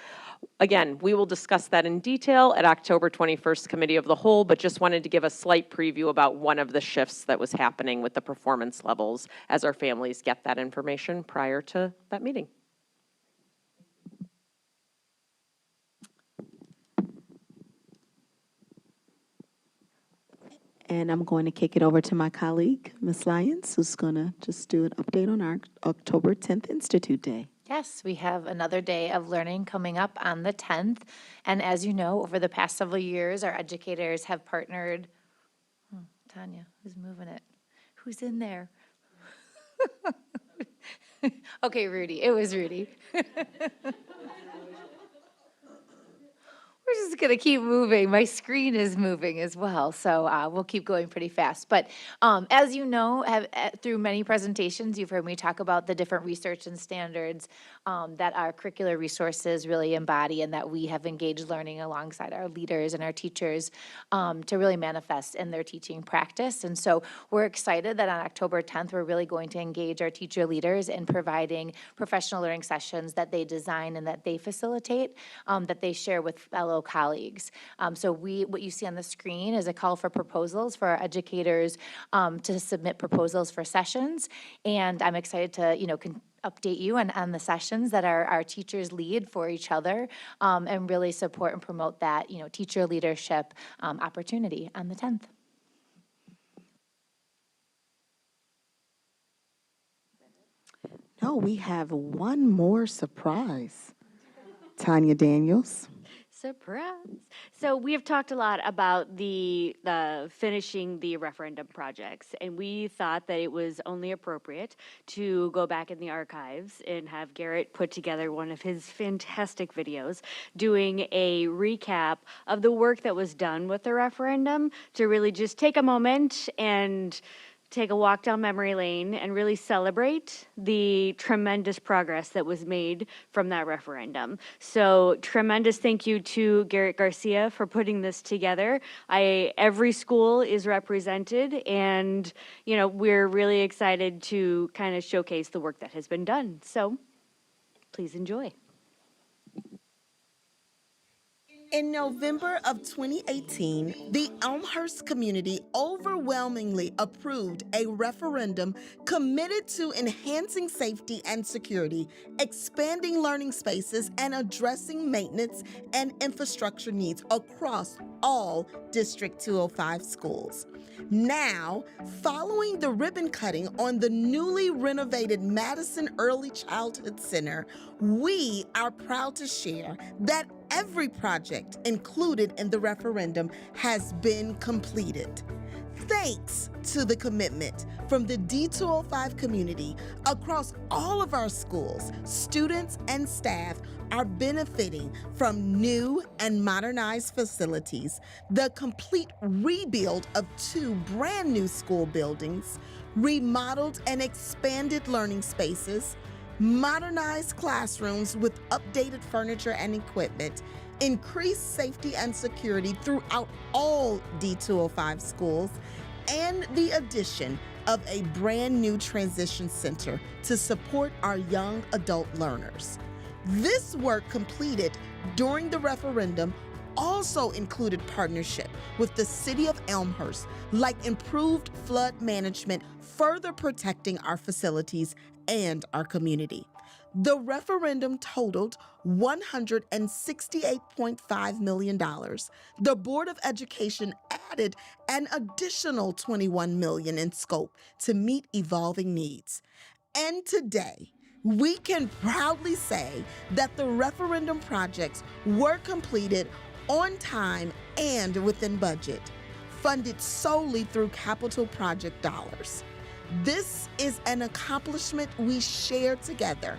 Again, we will discuss that in detail at October 21st Committee of the Whole, but just wanted to give a slight preview about one of the shifts that was happening with the performance levels as our families get that information prior to that meeting. And I'm going to kick it over to my colleague, Ms. Lyons, who's going to just do an update on our October 10th Institute Day. Yes, we have another day of learning coming up on the 10th. And as you know, over the past several years, our educators have partnered. Tanya, who's moving it? Who's in there? Okay, Rudy. It was Rudy. We're just going to keep moving. My screen is moving as well, so we'll keep going pretty fast. But as you know, through many presentations, you've heard me talk about the different research and standards that our curricular resources really embody, and that we have engaged learning alongside our leaders and our teachers to really manifest in their teaching practice. And so we're excited that on October 10th, we're really going to engage our teacher leaders in providing professional learning sessions that they design and that they facilitate, that they share with fellow colleagues. So what you see on the screen is a call for proposals for our educators to submit proposals for sessions. And I'm excited to, update you on the sessions that our teachers lead for each other, and really support and promote that, teacher leadership opportunity on the 10th. No, we have one more surprise. Tanya Daniels. Surprise. So we have talked a lot about the finishing the referendum projects, and we thought that it was only appropriate to go back in the archives and have Garrett put together one of his fantastic videos doing a recap of the work that was done with the referendum, to really just take a moment and take a walk down memory lane and really celebrate the tremendous progress that was made from that referendum. So tremendous thank you to Garrett Garcia for putting this together. Every school is represented, and we're really excited to kind of showcase the work that has been done. So please enjoy. In November of 2018, the Elmhurst community overwhelmingly approved a referendum committed to enhancing safety and security, expanding learning spaces, and addressing maintenance and infrastructure needs across all District 205 schools. Now, following the ribbon cutting on the newly renovated Madison Early Childhood Center, we are proud to share that every project included in the referendum has been completed. Thanks to the commitment from the D205 community across all of our schools, students and staff are benefiting from new and modernized facilities, the complete rebuild of 2 brand new school buildings, remodeled and expanded learning spaces, modernized classrooms with updated furniture and equipment, increased safety and security throughout all D205 schools, and the addition of a brand new transition center to support our young adult learners. This work completed during the referendum also included partnership with the City of Elmhurst, like improved flood management, further protecting our facilities and our community. The referendum totaled $168.5 million. The Board of Education added an additional $21 million in scope to meet evolving needs. And today, we can proudly say that the referendum projects were completed on time and within budget, funded solely through capital project dollars. This is an accomplishment we share together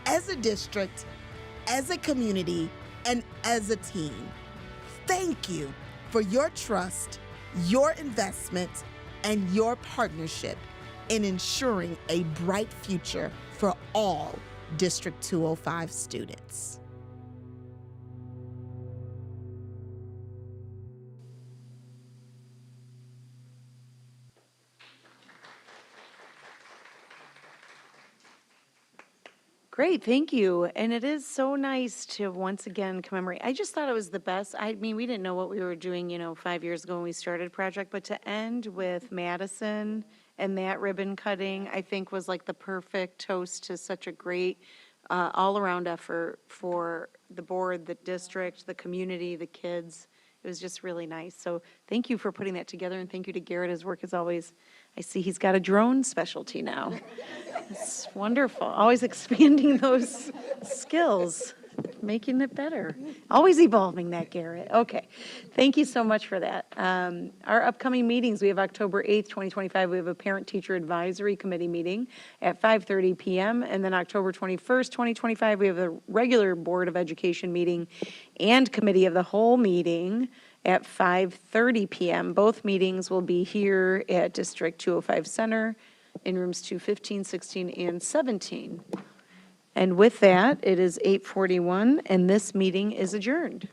as a district, as a community, and as a team. Thank you for your trust, your investment, and your partnership in ensuring a bright future for all District 205 students. Great, thank you. And it is so nice to once again commemorate. I just thought it was the best. I mean, we didn't know what we were doing, 5 years ago when we started Project, but to end with Madison and that ribbon cutting, I think was like the perfect toast to such a great all-around effort for the board, the district, the community, the kids. It was just really nice. So thank you for putting that together, and thank you to Garrett. His work is always, I see he's got a drone specialty now. It's wonderful. Always expanding those skills. making it better. Always evolving that, Garrett. Okay. Thank you so much for that. Our upcoming meetings, we have October 8th, 2025, we have a Parent-Teacher Advisory Committee meeting at 5:30 PM. And then October 21st, 2025, we have a regular Board of Education meeting and Committee of the Whole meeting at 5:30 PM. Both meetings will be here at District 205 Center in rooms 215, 16, and 17. And with that, it is 8:41, and this meeting is adjourned.